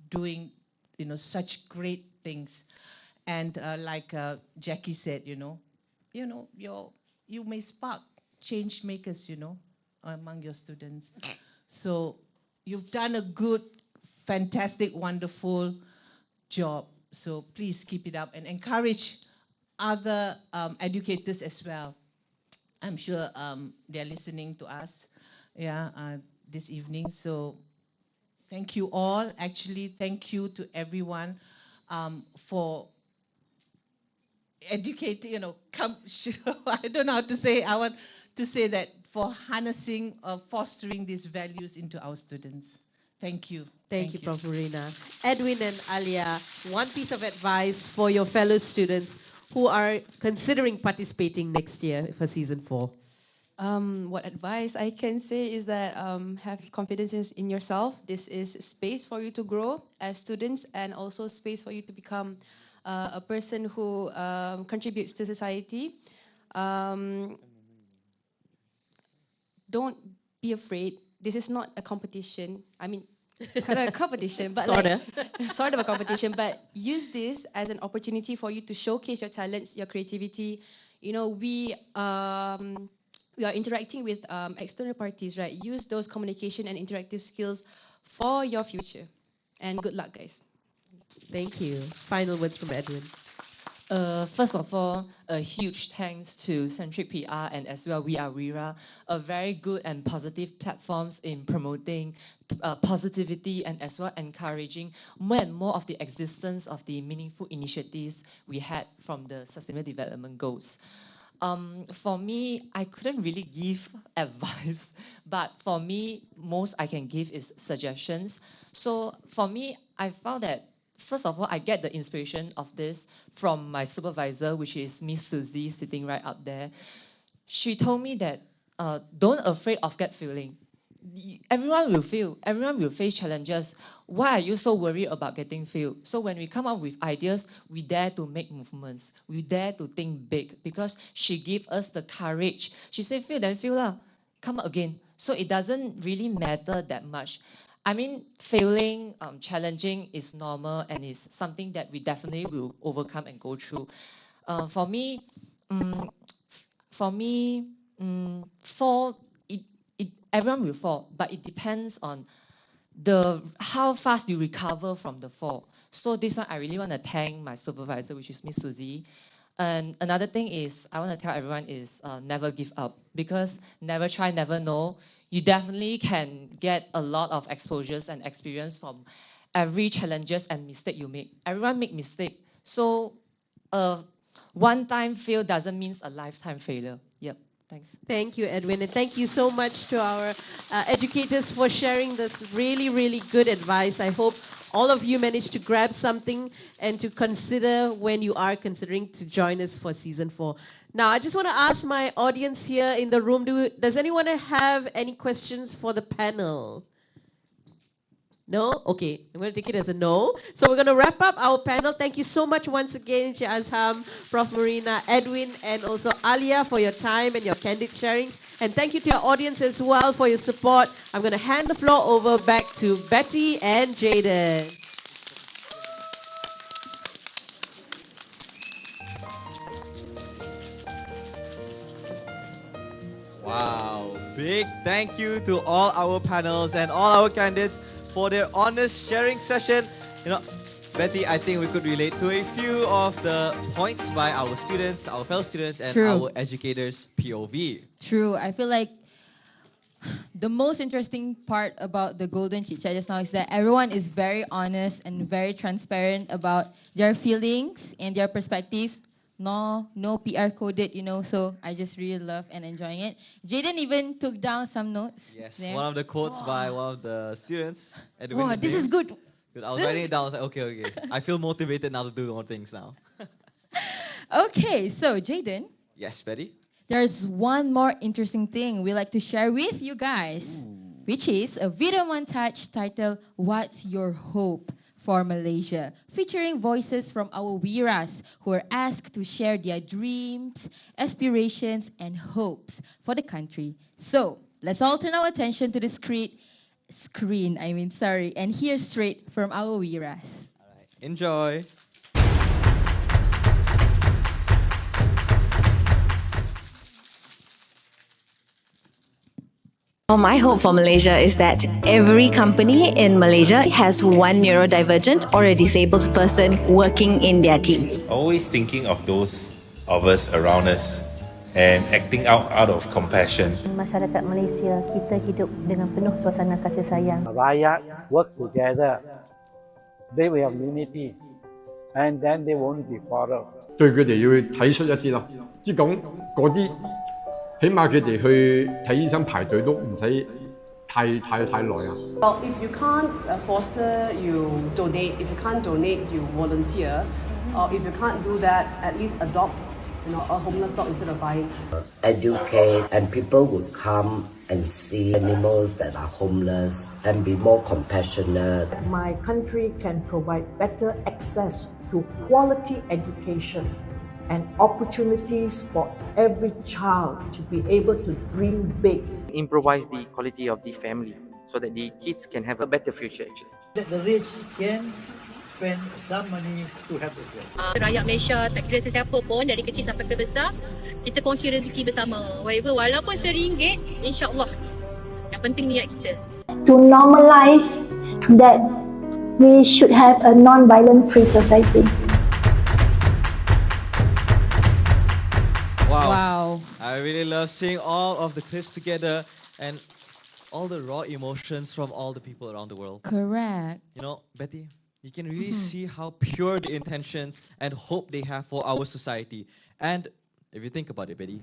doing, you know, such great things. And like Jackie said, you may spark change makers, you know, among your students. So you've done a good, fantastic, wonderful job. So please keep it up and encourage other educators as well. I'm sure they're listening to us this evening. So thank you all. Actually, thank you to everyone for educating, you know, I don't know how to say, I want to say that for harnessing, fostering these values into our students. Thank you. Thank you, Prof. Marina. Edwin and Alia, one piece of advice for your fellow students who are considering participating next year for season 4. What advice I can say is that have confidence in yourself. This is space for you to grow as students and also space for you to become a person who contributes to society. Don't be afraid. This is not a competition. I mean, kind of a competition, but sort of a competition. But use this as an opportunity for you to showcase your talents, your creativity, we are interacting with external parties, right? Use those communication and interactive skills for your future. And good luck, guys. Thank you. Final words from Edwin. First of all, a huge thanks to Centric PR and as well We Are Wira, a very good and positive platforms in promoting positivity and as well encouraging more and more of the existence of the meaningful initiatives we had from the Sustainable Development Goals. For me, I couldn't really give advice, but for me, most I can give is suggestions. So for me, I found that first of all, I get the inspiration of this from my supervisor, which is Miss Suzy, sitting right up there. She told me that don't afraid of gut feeling. Everyone will feel, everyone will face challenges. Why are you so worried about getting failed? So when we come up with ideas, we dare to make movements. We dare to think big because she gave us the courage. She said, fail then fail lah. Come up again. So it doesn't really matter that much. I mean, failing, challenging is normal and is something that we definitely will overcome and go through. For me, fall, everyone will fall, but it depends on how fast you recover from the fall. So this one, I really want to thank my supervisor, which is Miss Suzy. And another thing is, I want to tell everyone is never give up, because never try, never know. You definitely can get a lot of exposures and experience from every challenges and mistake you make. Everyone make mistake. So one-time fail doesn't mean a lifetime failure. Yep. Thanks. Thank you, Edwin. And thank you so much to our educators for sharing this really, really good advice. I hope all of you managed to grab something and to consider when you are considering to join us for season 4. Now, I just want to ask my audience here in the room, does anyone have any questions for the panel? No? Okay, I'm going to take it as a no. So we're going to wrap up our panel. Thank you so much once again, Cik Azham, Prof. Marina, Edwin, and also Alia for your time and your candid sharings. And thank you to our audience as well for your support. I'm going to hand the floor over back to Betty and Jaden. Wow, big thank you to all our panels and all our candidates for their honest sharing session. Betty, I think we could relate to a few of the points by our students, our fellow students, and our educators' POV. True. I feel like the most interesting part about the Golden Chit Chat just now is that everyone is very honest and very transparent about their feelings and their perspectives. No PR coded, so I just really love and enjoying it. Jaden even took down some notes. Yes, there. one of the quotes by one of the students. Wow, this is good. I was writing it down. I was like, okay. I feel motivated now to do more things now. Okay, so Jaden. Yes, Betty. There's one more interesting thing we like to share with you guys, which is a video montage titled "What's Your Hope for Malaysia," featuring voices from our Wiras who are asked to share their dreams, aspirations, and hopes for the country. So let's all turn our attention to the screen, and hear straight from our Wiras. All right, enjoy. My hope for Malaysia is that every company in Malaysia has one neurodivergent or a disabled person working in their team. Always thinking of those of us around us and acting out of compassion. Masyarakat Malaysia, kita hidup dengan penuh suasana kasih sayang. Rakyat work together, they will have unity, and then they won't be quarrel. 對佢哋要體恤一啲咯，即係講嗰啲。起碼佢哋去睇醫生排隊都唔使太耐啊。Well, if you can't foster, you donate. If you can't donate, you volunteer. Or if you can't do that, at least adopt, a homeless dog instead of buying. Educate, and people would come and see animals that are homeless and be more compassionate. My country can provide better access to quality education and opportunities for every child to be able to dream big. Improvise the quality of the family so that the kids can have a better future actually. That the rich can spend some money to have the job. Rakyat Malaysia, tak kira sesiapa pun, dari kecil sampai ke besar, kita kongsi rezeki bersama. Walaupun RM1, insya-Allah. Yang penting niat kita. To normalize that we should have a non-violent free society. Wow. I really love seeing all of the clips together and all the raw emotions from all the people around the world. Correct. You know, Betty, you can really see how pure the intentions and hope they have for our society. And if you think about it, Betty,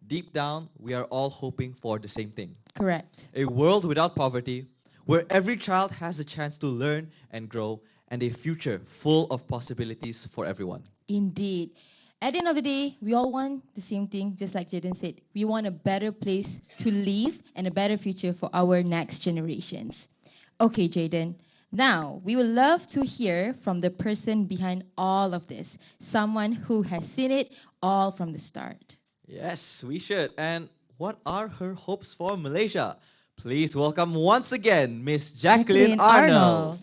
deep down, we are all hoping for the same thing. Correct. A world without poverty, where every child has a chance to learn and grow, and a future full of possibilities for everyone. Indeed. At the end of the day, we all want the same thing, just like Jaden said. We want a better place to live and a better future for our next generations. Okay, Jaden. Now, we would love to hear from the person behind all of this, someone who has seen it all from the start. Yes, we should. And what are her hopes for Malaysia? Please welcome once again Miss Jacqueline Arnold.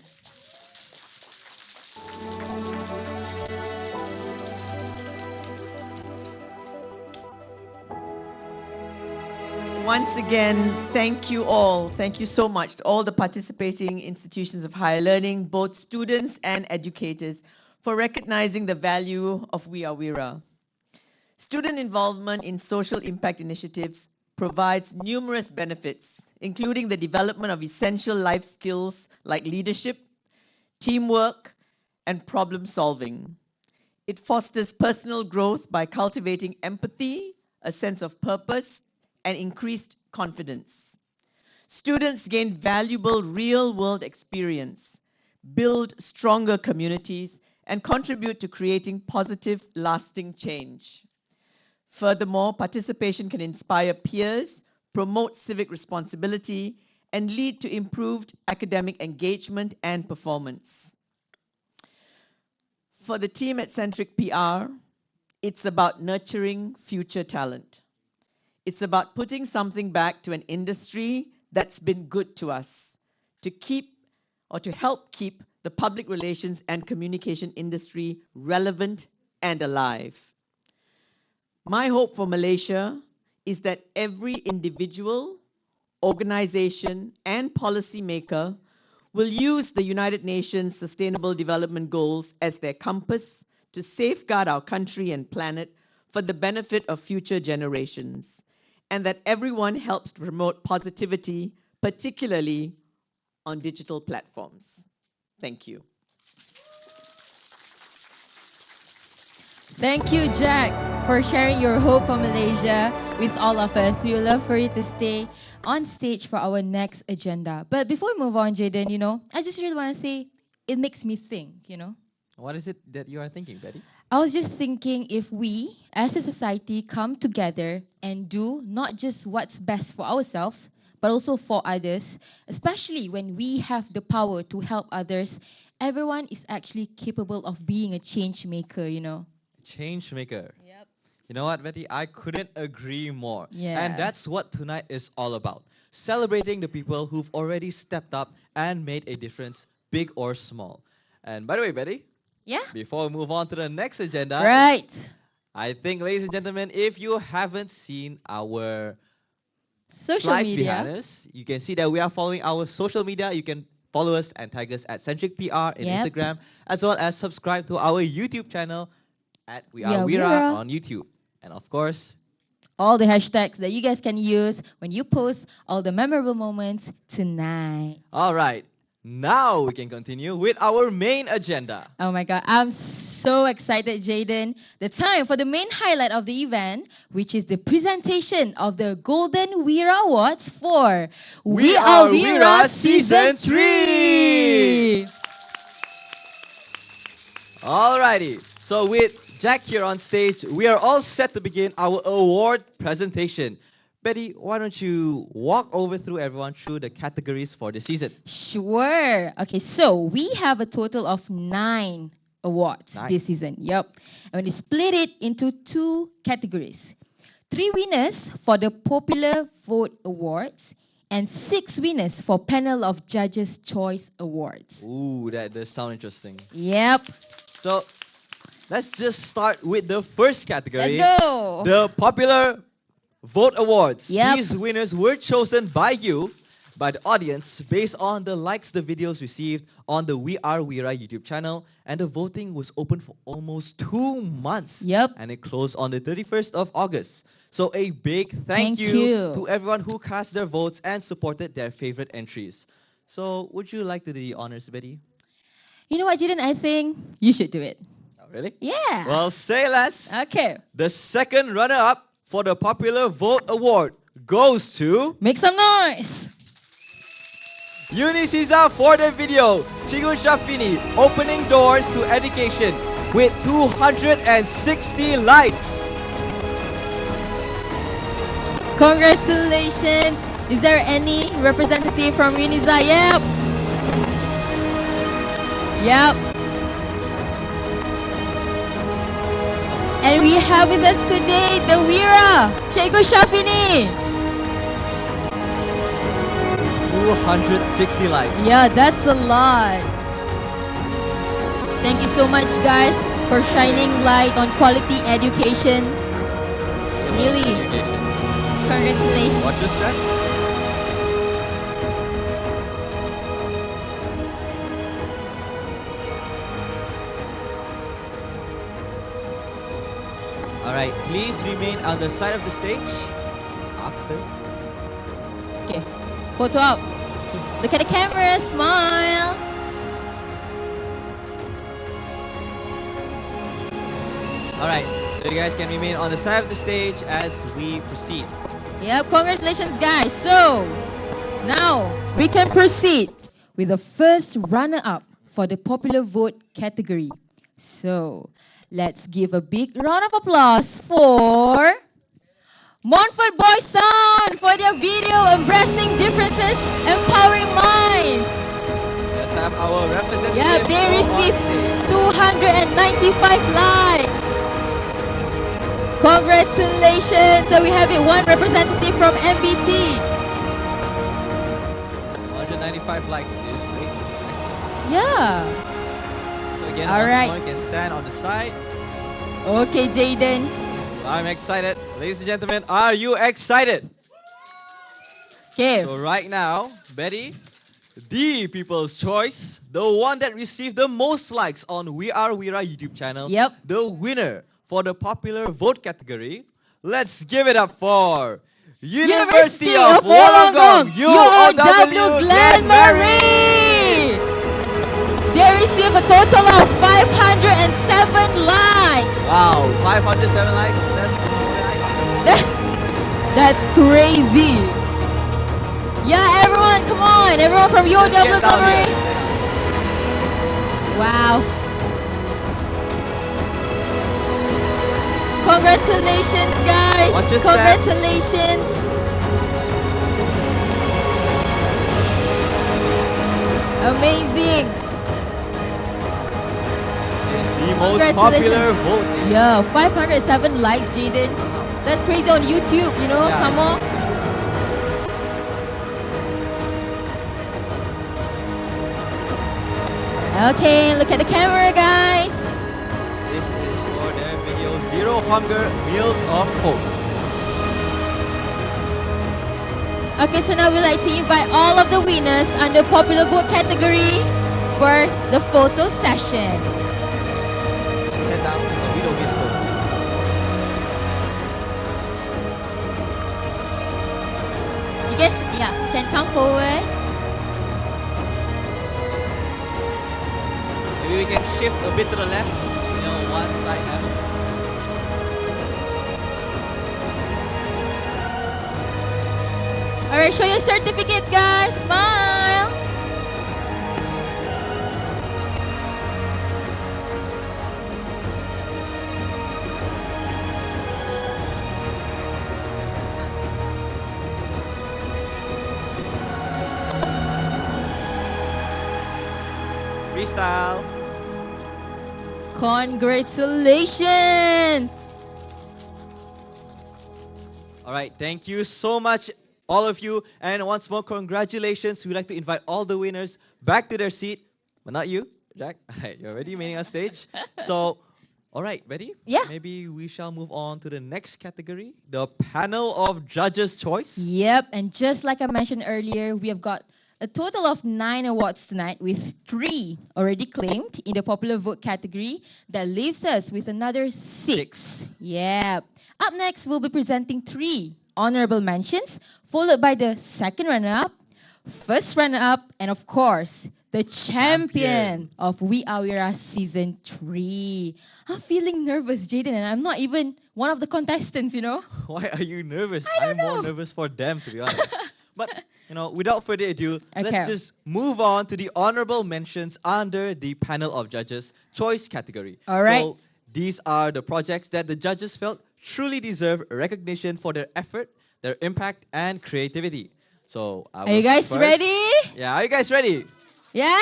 Once again, thank you all. Thank you so much to all the participating institutions of higher learning, both students and educators, for recognizing the value of We Are Wira. Student involvement in social impact initiatives provides numerous benefits, including the development of essential life skills like leadership, teamwork, and problem solving. It fosters personal growth by cultivating empathy, a sense of purpose, and increased confidence. Students gain valuable real-world experience, build stronger communities, and contribute to creating positive, lasting change. Furthermore, participation can inspire peers, promote civic responsibility, and lead to improved academic engagement and performance. For the team at Centric PR, it's about nurturing future talent. It's about putting something back to an industry that's been good to us, to keep or to help keep the public relations and communication industry relevant and alive. My hope for Malaysia is that every individual, organization, and policymaker will use the United Nations Sustainable Development Goals as their compass to safeguard our country and planet for the benefit of future generations, and that everyone helps promote positivity, particularly on digital platforms. Thank you. Thank you, Jack, for sharing your hope for Malaysia with all of us. We would love for you to stay on stage for our next agenda. But before we move on, Jaden, I just really want to say, it makes me think, What is it that you are thinking, Betty? I was just thinking if we, as a society, come together and do not just what's best for ourselves, but also for others, especially when we have the power to help others, everyone is actually capable of being a change maker, Change maker. Yep. You know what, Betty? I couldn't agree more. Yeah. And that's what tonight is all about. Celebrating the people who've already stepped up and made a difference, big or small. And by the way, Betty, yeah. Before we move on to the next agenda, right? I think, ladies and gentlemen, if you haven't seen our social slides media behind us, you can see that we are following our social media. You can follow us and tag us at Centric PR in Instagram, as well as subscribe to our YouTube channel at We Are Wira on YouTube. And of course, all the hashtags that you guys can use when you post all the memorable moments tonight. All right. Now we can continue with our main agenda. Oh my God, I'm so excited, Jaden. The time for the main highlight of the event, which is the presentation of the Golden Wira Awards for We Are Wira Season 3! Alrighty, so with Jack here on stage, we are all set to begin our award presentation. Betty, why don't you walk over through everyone through the categories for the season? Sure. Okay, so we have a total of 9 awards this season. Yep. And we split it into 2 categories. 3 winners for the Popular Vote Awards and 6 winners for Panel of Judges Choice Awards. Ooh, that does sound interesting. Yep. So, let's just start with the first category. Let's go. The Popular Vote Awards. Yep. These winners were chosen by you, by the audience, based on the likes the videos received on the We Are Wira YouTube channel, and the voting was open for almost 2 months. Yep. And it closed on the 31st of August. So a big thank you to everyone who cast their votes and supported their favorite entries. So would you like to do the honors, Betty? You know what, Jaden? I think you should do it. Oh, really? Yeah. Well, say less. Okay. The second runner-up for the Popular Vote Award goes to... Make some noise. Unicisa for the video, Chigu Shafini, Opening Doors to Education, with 260 likes. Congratulations. Is there any representative from Unisa? Yep. Yep. And we have with us today the Wira, Cikgu Shafini. 260 likes. Yeah, that's a lot. Thank you so much, guys, for shining light on quality education. Really. Congratulations. Watch your step. Alright, please remain on the side of the stage. After. Okay, photo up. Look at the camera, smile. Alright, so you guys can remain on the side of the stage as we proceed. Yep, congratulations, guys. So, now we can proceed with the first runner-up for the popular vote category. So, let's give a big round of applause for Montfort Boys Sound for their video Embracing Differences, Empowering Minds. Let's have our representative. Yeah, they received 295 likes. Congratulations. So we have one representative from MBT. 195 likes is crazy. Yeah. So again, All once right. more, you can stand on the side. Okay, Jaden. I'm excited. Ladies and gentlemen, are you excited? Okay. So right now, Betty, the people's choice, the one that received the most likes on We Are Wira YouTube channel, Yep. the winner for the popular vote category, let's give it up for University of Wollongong, UOW Glenmarie! They received a total of 507 likes. Wow, 507 likes? That's crazy. Yeah, everyone, come on. Everyone from UOW Glenmarie. Wow. Congratulations, guys. Watch your step. Congratulations. Amazing. It's the most popular vote. Yeah, 507 likes, Jaden. That's crazy on YouTube, you know, Yeah. some more. Okay, look at the camera, guys. This is for their video Zero Hunger Meals of Hope. Okay, so now we'd like to invite all of the winners under popular vote category for the photo session. Let's head down so we don't get photos. You guys, yeah, can come forward. Maybe we can shift a bit to the left. You know, one side left. Alright, show your certificates, guys. Smile. Freestyle. Congratulations. All right, thank you so much, all of you. And once more, congratulations. We'd like to invite all the winners back to their seat. But not you, Jack. All right, you're already remaining on stage. So All right, Betty? Yeah. Maybe we shall move on to the next category, the panel of judges' choice. Yep, and just like I mentioned earlier, we have got a total of 9 awards tonight, with 3 already claimed in the popular vote category. That leaves us with another 6. Yep. Up next, we'll be presenting 3 honorable mentions, followed by the second runner-up, first runner-up, and of course, the champion of We Are Wira Season 3. I'm feeling nervous, Jaden, and I'm not even one of the contestants, you know? Why are you nervous? I'm more nervous for them, to be honest. But, without further ado, let's just move on to the honorable mentions under the panel of judges choice category. All right. So, these are the projects that the judges felt truly deserve recognition for their effort, their impact, and creativity. So, are you guys ready? Yeah, are you guys ready? Yeah?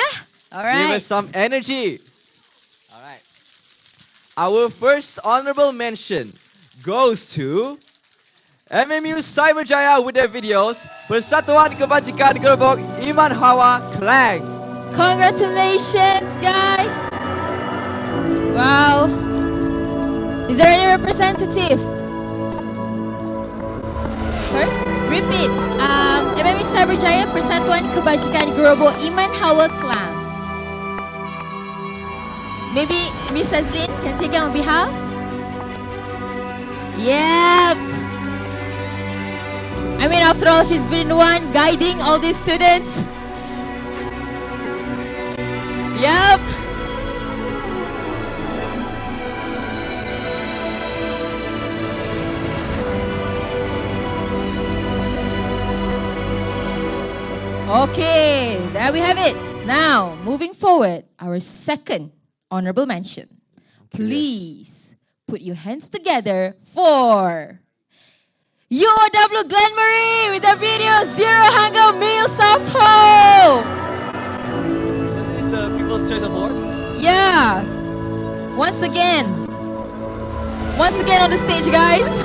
All right. Give us some energy. All right. Our first honorable mention goes to MMU Cyberjaya with their videos Persatuan Kebajikan Gerbok Iman Hawa Klang. Congratulations, guys. Wow. Is there any representative? Sorry? Repeat. MMU Cyberjaya Persatuan Kebajikan Gerbok Iman Hawa Klang. Maybe Miss Azlin can take it on behalf? Yep. I mean, after all, she's been the one guiding all these students. Yep. Okay, there we have it. Now, moving forward, our second honorable mention. Please put your hands together for UOW Glenmarie with the video Zero Hunger Meals of Hope. This is the People's Choice Awards? Yeah. Once again on the stage, guys.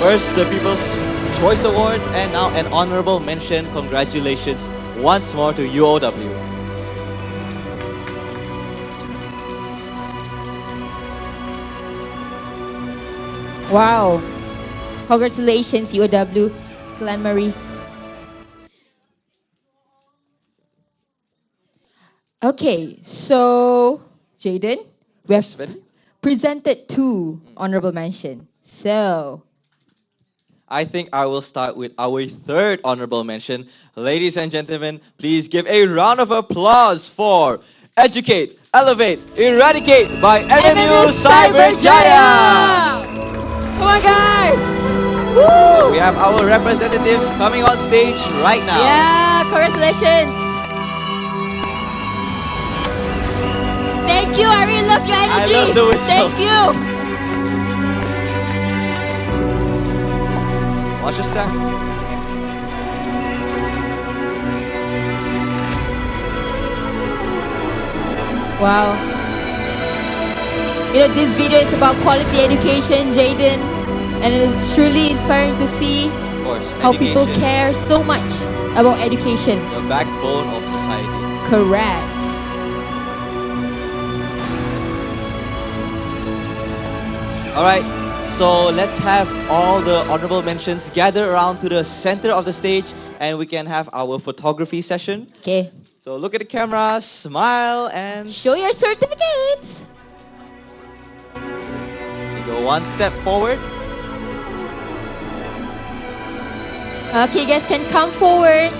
First, the People's Choice Awards, and now an honorable mention. Congratulations once more to UOW. Wow. Congratulations, UOW Glenmarie. Okay, so Jaden, we have presented 2 honorable mention. So I think I will start with our third honorable mention. Ladies and gentlemen, please give a round of applause for Educate, Elevate, Eradicate by MMU Cyberjaya! Come on, guys! Woo! We have our representatives coming on stage right now. Yeah, congratulations! Thank you, I really love your energy. I love the whistle. Thank you. Watch your step. Wow. This video is about quality education, Jaden, and it's truly inspiring to see how people care so much about education. The backbone of society. Correct. All right. So let's have all the honorable mentions gather around to the center of the stage, and we can have our photography session. Okay. So look at the camera, smile, and show your certificates. You go one step forward. Okay, you guys can come forward.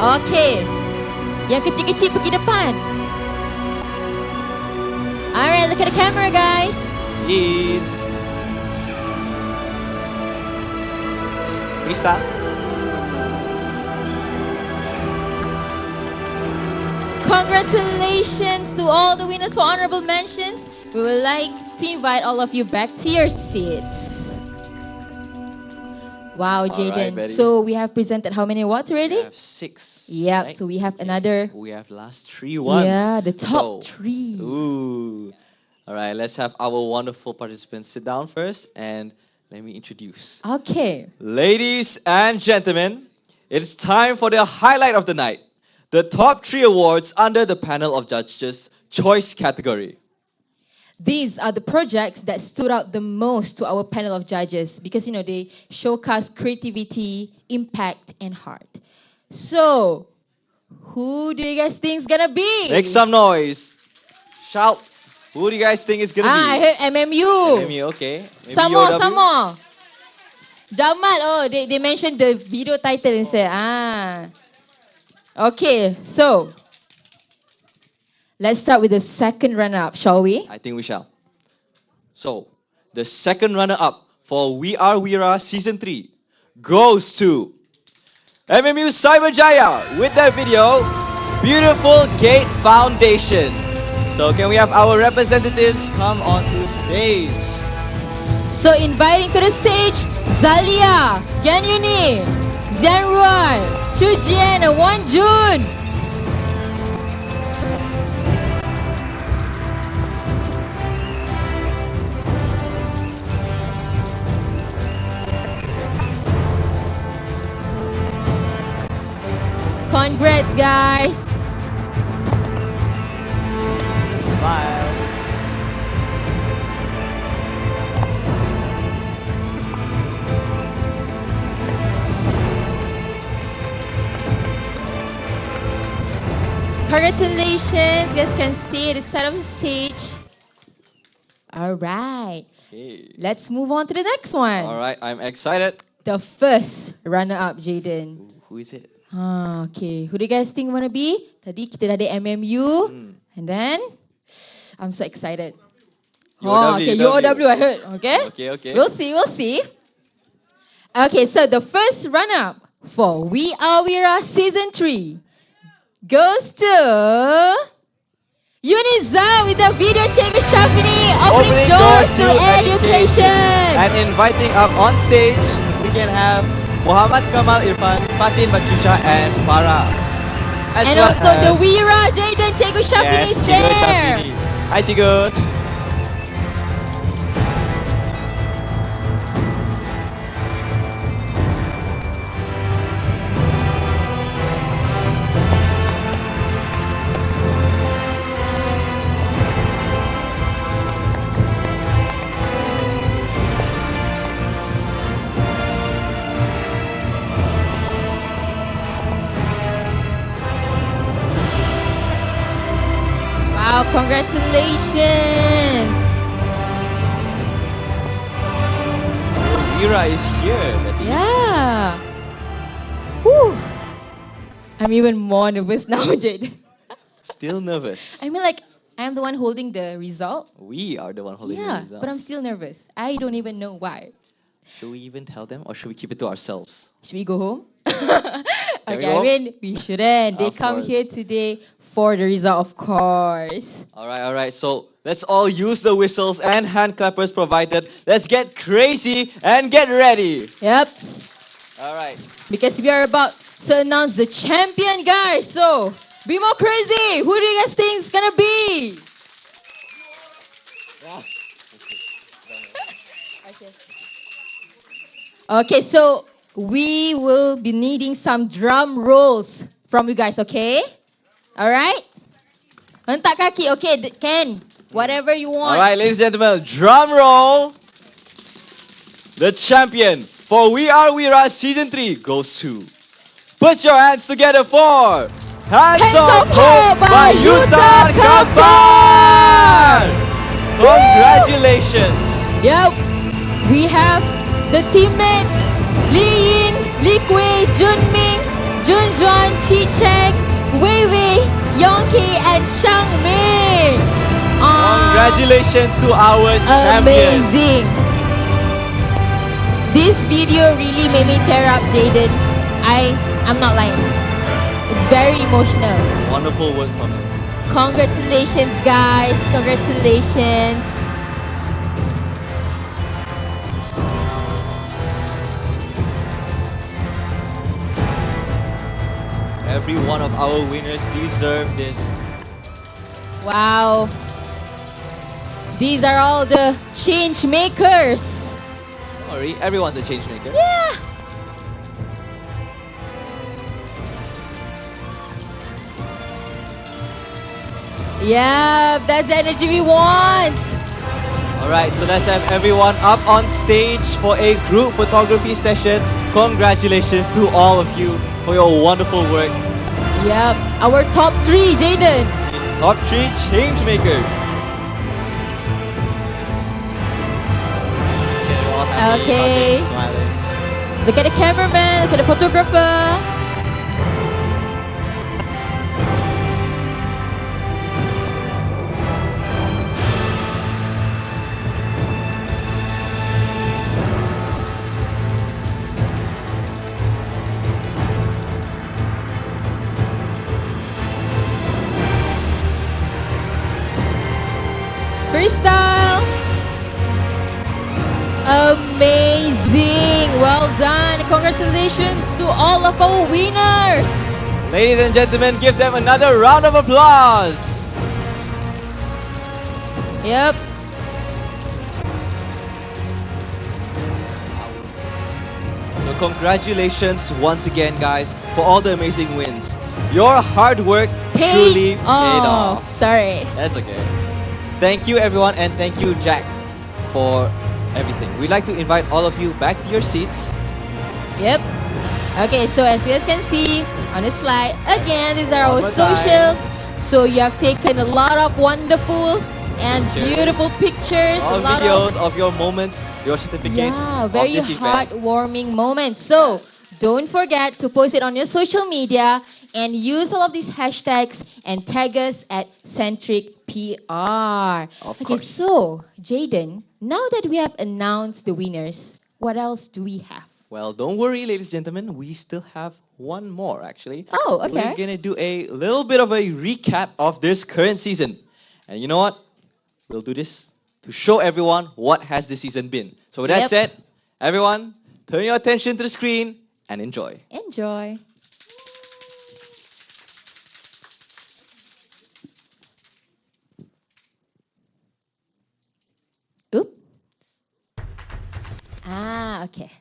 Okay. Yang kecil-kecil pergi depan. Alright, look at the camera, guys. Please. Krista. congratulations to all the winners for honorable mentions. We would like to invite all of you back to your seats. Wow, Jaden. Betty. So we have presented how many awards already? We have 6. Yeah, right? so we have another. We have last 3 ones. Yeah, the top So, 3. Ooh. All right, let's have our wonderful participants sit down first and let me introduce. Okay. Ladies and gentlemen, it's time for the highlight of the night. The top 3 awards under the panel of judges choice category. These are the projects that stood out the most to our panel of judges because, they showcase creativity, impact, and heart. So, who do you guys think is gonna be? Make some noise. Shout. Who do you guys think is gonna be? I heard MMU. MMU, okay. Maybe Some OW? more. Jamal, they mentioned the video title instead. Okay, so let's start with the second runner-up, shall we? I think we shall. So, the second runner-up for We Are Wira Season 3 goes to MMU Cyberjaya with their video, Beautiful Gate Foundation. So, can we have our representatives come onto stage? So, inviting to the stage, Zalia, Ganyuni, Zenruan, Chu Jian, and Wan Jun. Congrats, guys. Smiles. Congratulations. You guys can stay at the side of the stage. All right. Okay. Let's move on to the next one. All right, I'm excited. The first runner-up, Jaden. Who is it? Okay. Who do you guys think wanna be? Tadi kita dah ada MMU. And then, I'm so excited. Okay, UOW I heard. Okay? We'll see. Okay, so the first runner-up for We Are Wira Season 3 goes to Uniza with the video Cikgu Syafini opening doors to education. And inviting up on stage, we can have Muhammad Kamal Irfan, Fatin Batusha, and Farah. And also the Wira Jaden Cikgu Syafini is Cikgu there. Syafini. Hi Cikgu. Wow, congratulations. Wira is here. Betty. Yeah. Whew. I'm even more nervous now, Jade. Still nervous. I mean, like, I'm the one holding the result. We are the one holding the Yeah, results. but I'm still nervous. I don't even know why. Should we even tell them or should we keep it to ourselves? Should we go home? Can we Okay, go? I mean, we shouldn't. They Of come course. here today for the result, of course. All right. So let's all use the whistles and hand clappers provided. Let's get crazy and get ready. Yep. All right. Because we are about to announce the champion, guys. So, be more crazy. Who do you guys think is gonna be? Okay, so we will be needing some drum rolls from you guys, okay? All right? Hentak kaki, okay, Ken. Whatever you want. All right, ladies and gentlemen, drum roll. The champion for We Are Wira Season 3 goes to... Put your hands together for... Hands of Hope by Yutan Kampar! Congratulations! Yep. We have the teammates Li Yin, Li Kui, Jun Ming, Jun Juan, Chi Cheng, Wei Wei, Yongki, and Shang Ming. Congratulations to our champion. Amazing. This video really made me tear up, Jaden. I'm not lying. It's very emotional. Wonderful work from her. Congratulations, guys. Congratulations. Every one of our winners deserve this. Wow. These are all the change makers. Don't worry, everyone's a change maker. Yeah. Yeah, that's the energy we want. Alright, so let's have everyone up on stage for a group photography session. Congratulations to all of you for your wonderful work. Yep, our top 3, Jaden. These top 3 change makers. Okay, we're all happy, Okay. hugging, smiling. Look at the cameraman, look at the photographer. Freestyle. Amazing. Well done. Congratulations to all of our winners. Ladies and gentlemen, give them another round of applause. Yep. So congratulations once again, guys, for all the amazing wins. Your hard work truly paid off. Sorry. That's okay. Thank you, everyone, and thank you, Jack, for everything. We'd like to invite all of you back to your seats. Yep. Okay, so as you guys can see on the slide, again, these are our One more time. socials. So you have taken a lot of wonderful and Pictures. beautiful pictures. All a lot videos of your moments, your certificates Yeah, of very this event. heartwarming moments. So don't forget to post it on your social media and use all of these hashtags and tag us at Centric PR. Of Okay, course. so Jaden, now that we have announced the winners, what else do we have? Well, don't worry, ladies and gentlemen. We still have one more, actually. Oh, okay. We're going to do a little bit of a recap of this current season. And you know what? We'll do this to show everyone what has this season been. So with that Yep. said, everyone, turn your attention to the screen and enjoy. Enjoy. Oop. Ah, okay.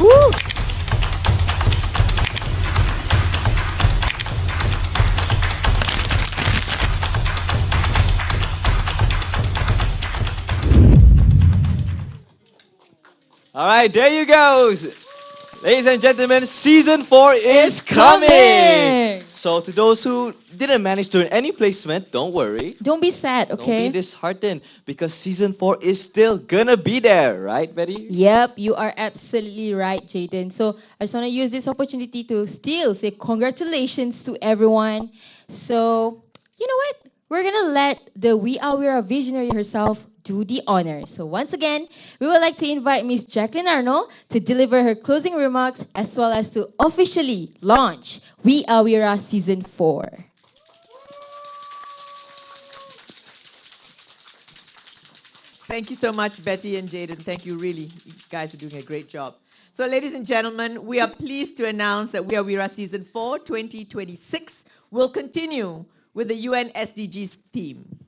Woo! All right, there you go. Ladies and gentlemen, season 4 is coming. coming. So to those who didn't manage to earn any placement, don't worry. Don't be sad, okay? Don't be disheartened because season 4 is still gonna be there, right, Betty? Yep, you are absolutely right, Jaden. So I just want to use this opportunity to still say congratulations to everyone. So, you know what? We're going to let the Wira visionary herself do the honor. So once again, we would like to invite Miss Jacqueline Arnold to deliver her closing remarks as well as to officially launch Wira Season 4. Thank you so much, Betty and Jaden. Thank you, really. You guys are doing a great job. So, ladies and gentlemen, we are pleased to announce that Wira Season 4 2026 will continue with the UN SDGs theme.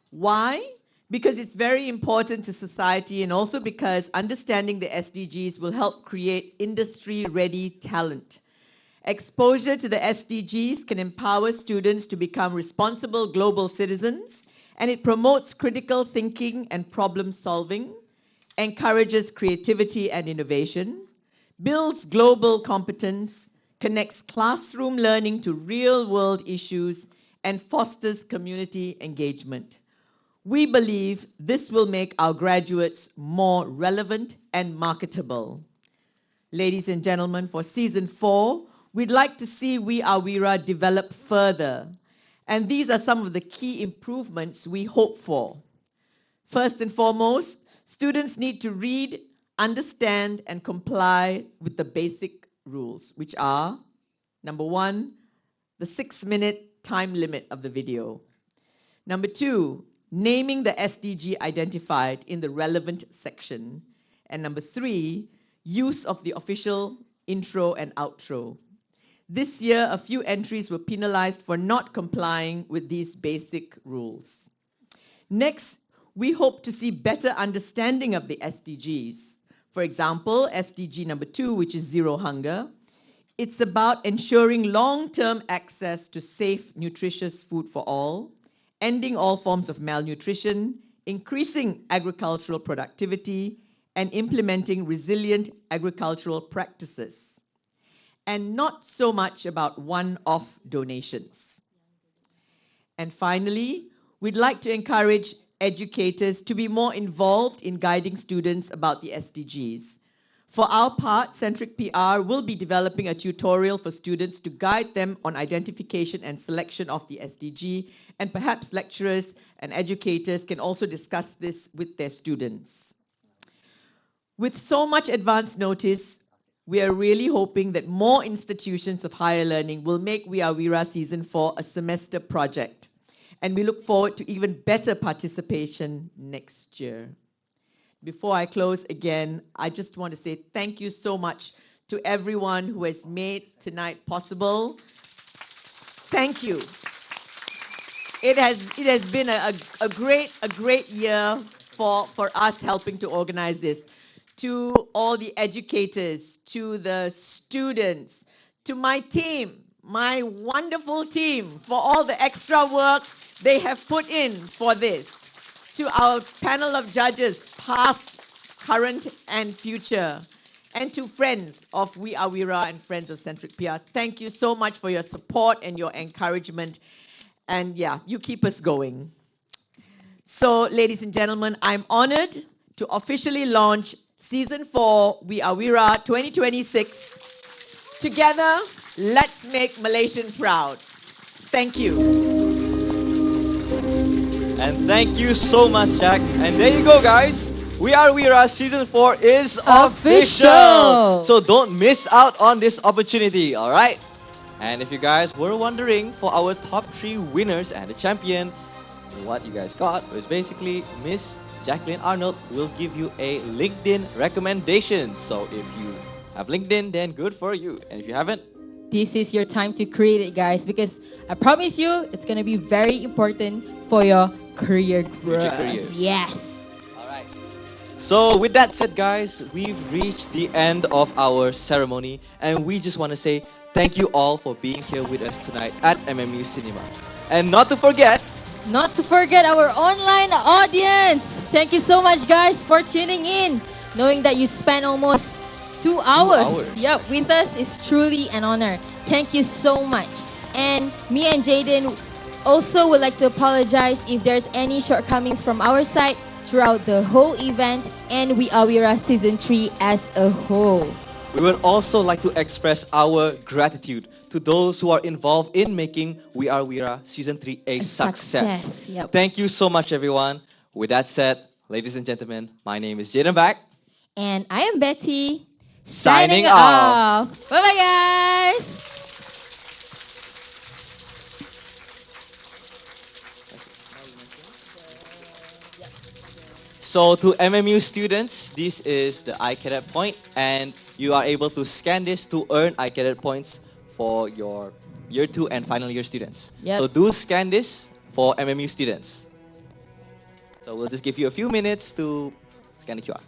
Why? Because it's very important to society and also because understanding the SDGs will help create industry-ready talent. Exposure to the SDGs can empower students to become responsible global citizens, and it promotes critical thinking and problem solving, encourages creativity and innovation, builds global competence, connects classroom learning to real-world issues, and fosters community engagement. We believe this will make our graduates more relevant and marketable. Ladies and gentlemen, for Season 4, we'd like to see We Are Wira develop further. And these are some of the key improvements we hope for. First and foremost, students need to read, understand, and comply with the basic rules, which are, number 1, the 6-minute time limit of the video. Number 2, naming the SDG identified in the relevant section. And number 3, use of the official intro and outro. This year, a few entries were penalized for not complying with these basic rules. Next, we hope to see better understanding of the SDGs. For example, SDG number 2, which is zero hunger. It's about ensuring long-term access to safe, nutritious food for all, ending all forms of malnutrition, increasing agricultural productivity, and implementing resilient agricultural practices. And not so much about one-off donations. And finally, we'd like to encourage educators to be more involved in guiding students about the SDGs. For our part, Centric PR will be developing a tutorial for students to guide them on identification and selection of the SDG, and perhaps lecturers and educators can also discuss this with their students. With so much advance notice, we are really hoping that more institutions of higher learning will make We Are Wira Season 4 a semester project. And we look forward to even better participation next year. Before I close again, I just want to say thank you so much to everyone who has made tonight possible. Thank you. It has been a great year for us helping to organize this. To all the educators, to the students, to my team, my wonderful team, for all the extra work they have put in for this. To our panel of judges, past, current, and future. And to friends of We Are Wira and friends of Centric PR, thank you so much for your support and your encouragement. And yeah, you keep us going. So, ladies and gentlemen, I'm honored to officially launch Season 4, We Are Wira 2026. Together, let's make Malaysian proud. Thank you. And thank you so much, Jack. And there you go, guys. We Are Wira Season 4 is official. So don't miss out on this opportunity, all right? And if you guys were wondering, for our top 3 winners and the champion, what you guys got was basically Miss Jacqueline Arnold will give you a LinkedIn recommendation. So if you have LinkedIn, then good for you. And if you haven't, this is your time to create it, guys, because I promise you it's going to be very important for your career growth. Yes. All right. So with that said, guys, we've reached the end of our ceremony, and we just want to say thank you all for being here with us tonight at MMU Cinema. And not to forget our online audience. Thank you so much, guys, for tuning in. Knowing that you spent almost 2 hours. Yep, with us is truly an honor. Thank you so much. And me and Jaden also would like to apologize if there's any shortcomings from our side throughout the whole event and We Are Wira Season 3 as a whole. We would also like to express our gratitude to those who are involved in making We Are Wira Season 3 a success. Yep. Thank you so much, everyone. With that said, ladies and gentlemen, my name is Jaden Back. And I am Betty. Signing off. Bye-bye, guys. So to MMU students, this is the iCadet point, and you are able to scan this to earn iCadet points for your Year 2 and final year students. Yep. So do scan this for MMU students. So we'll just give you a few minutes to scan the QR.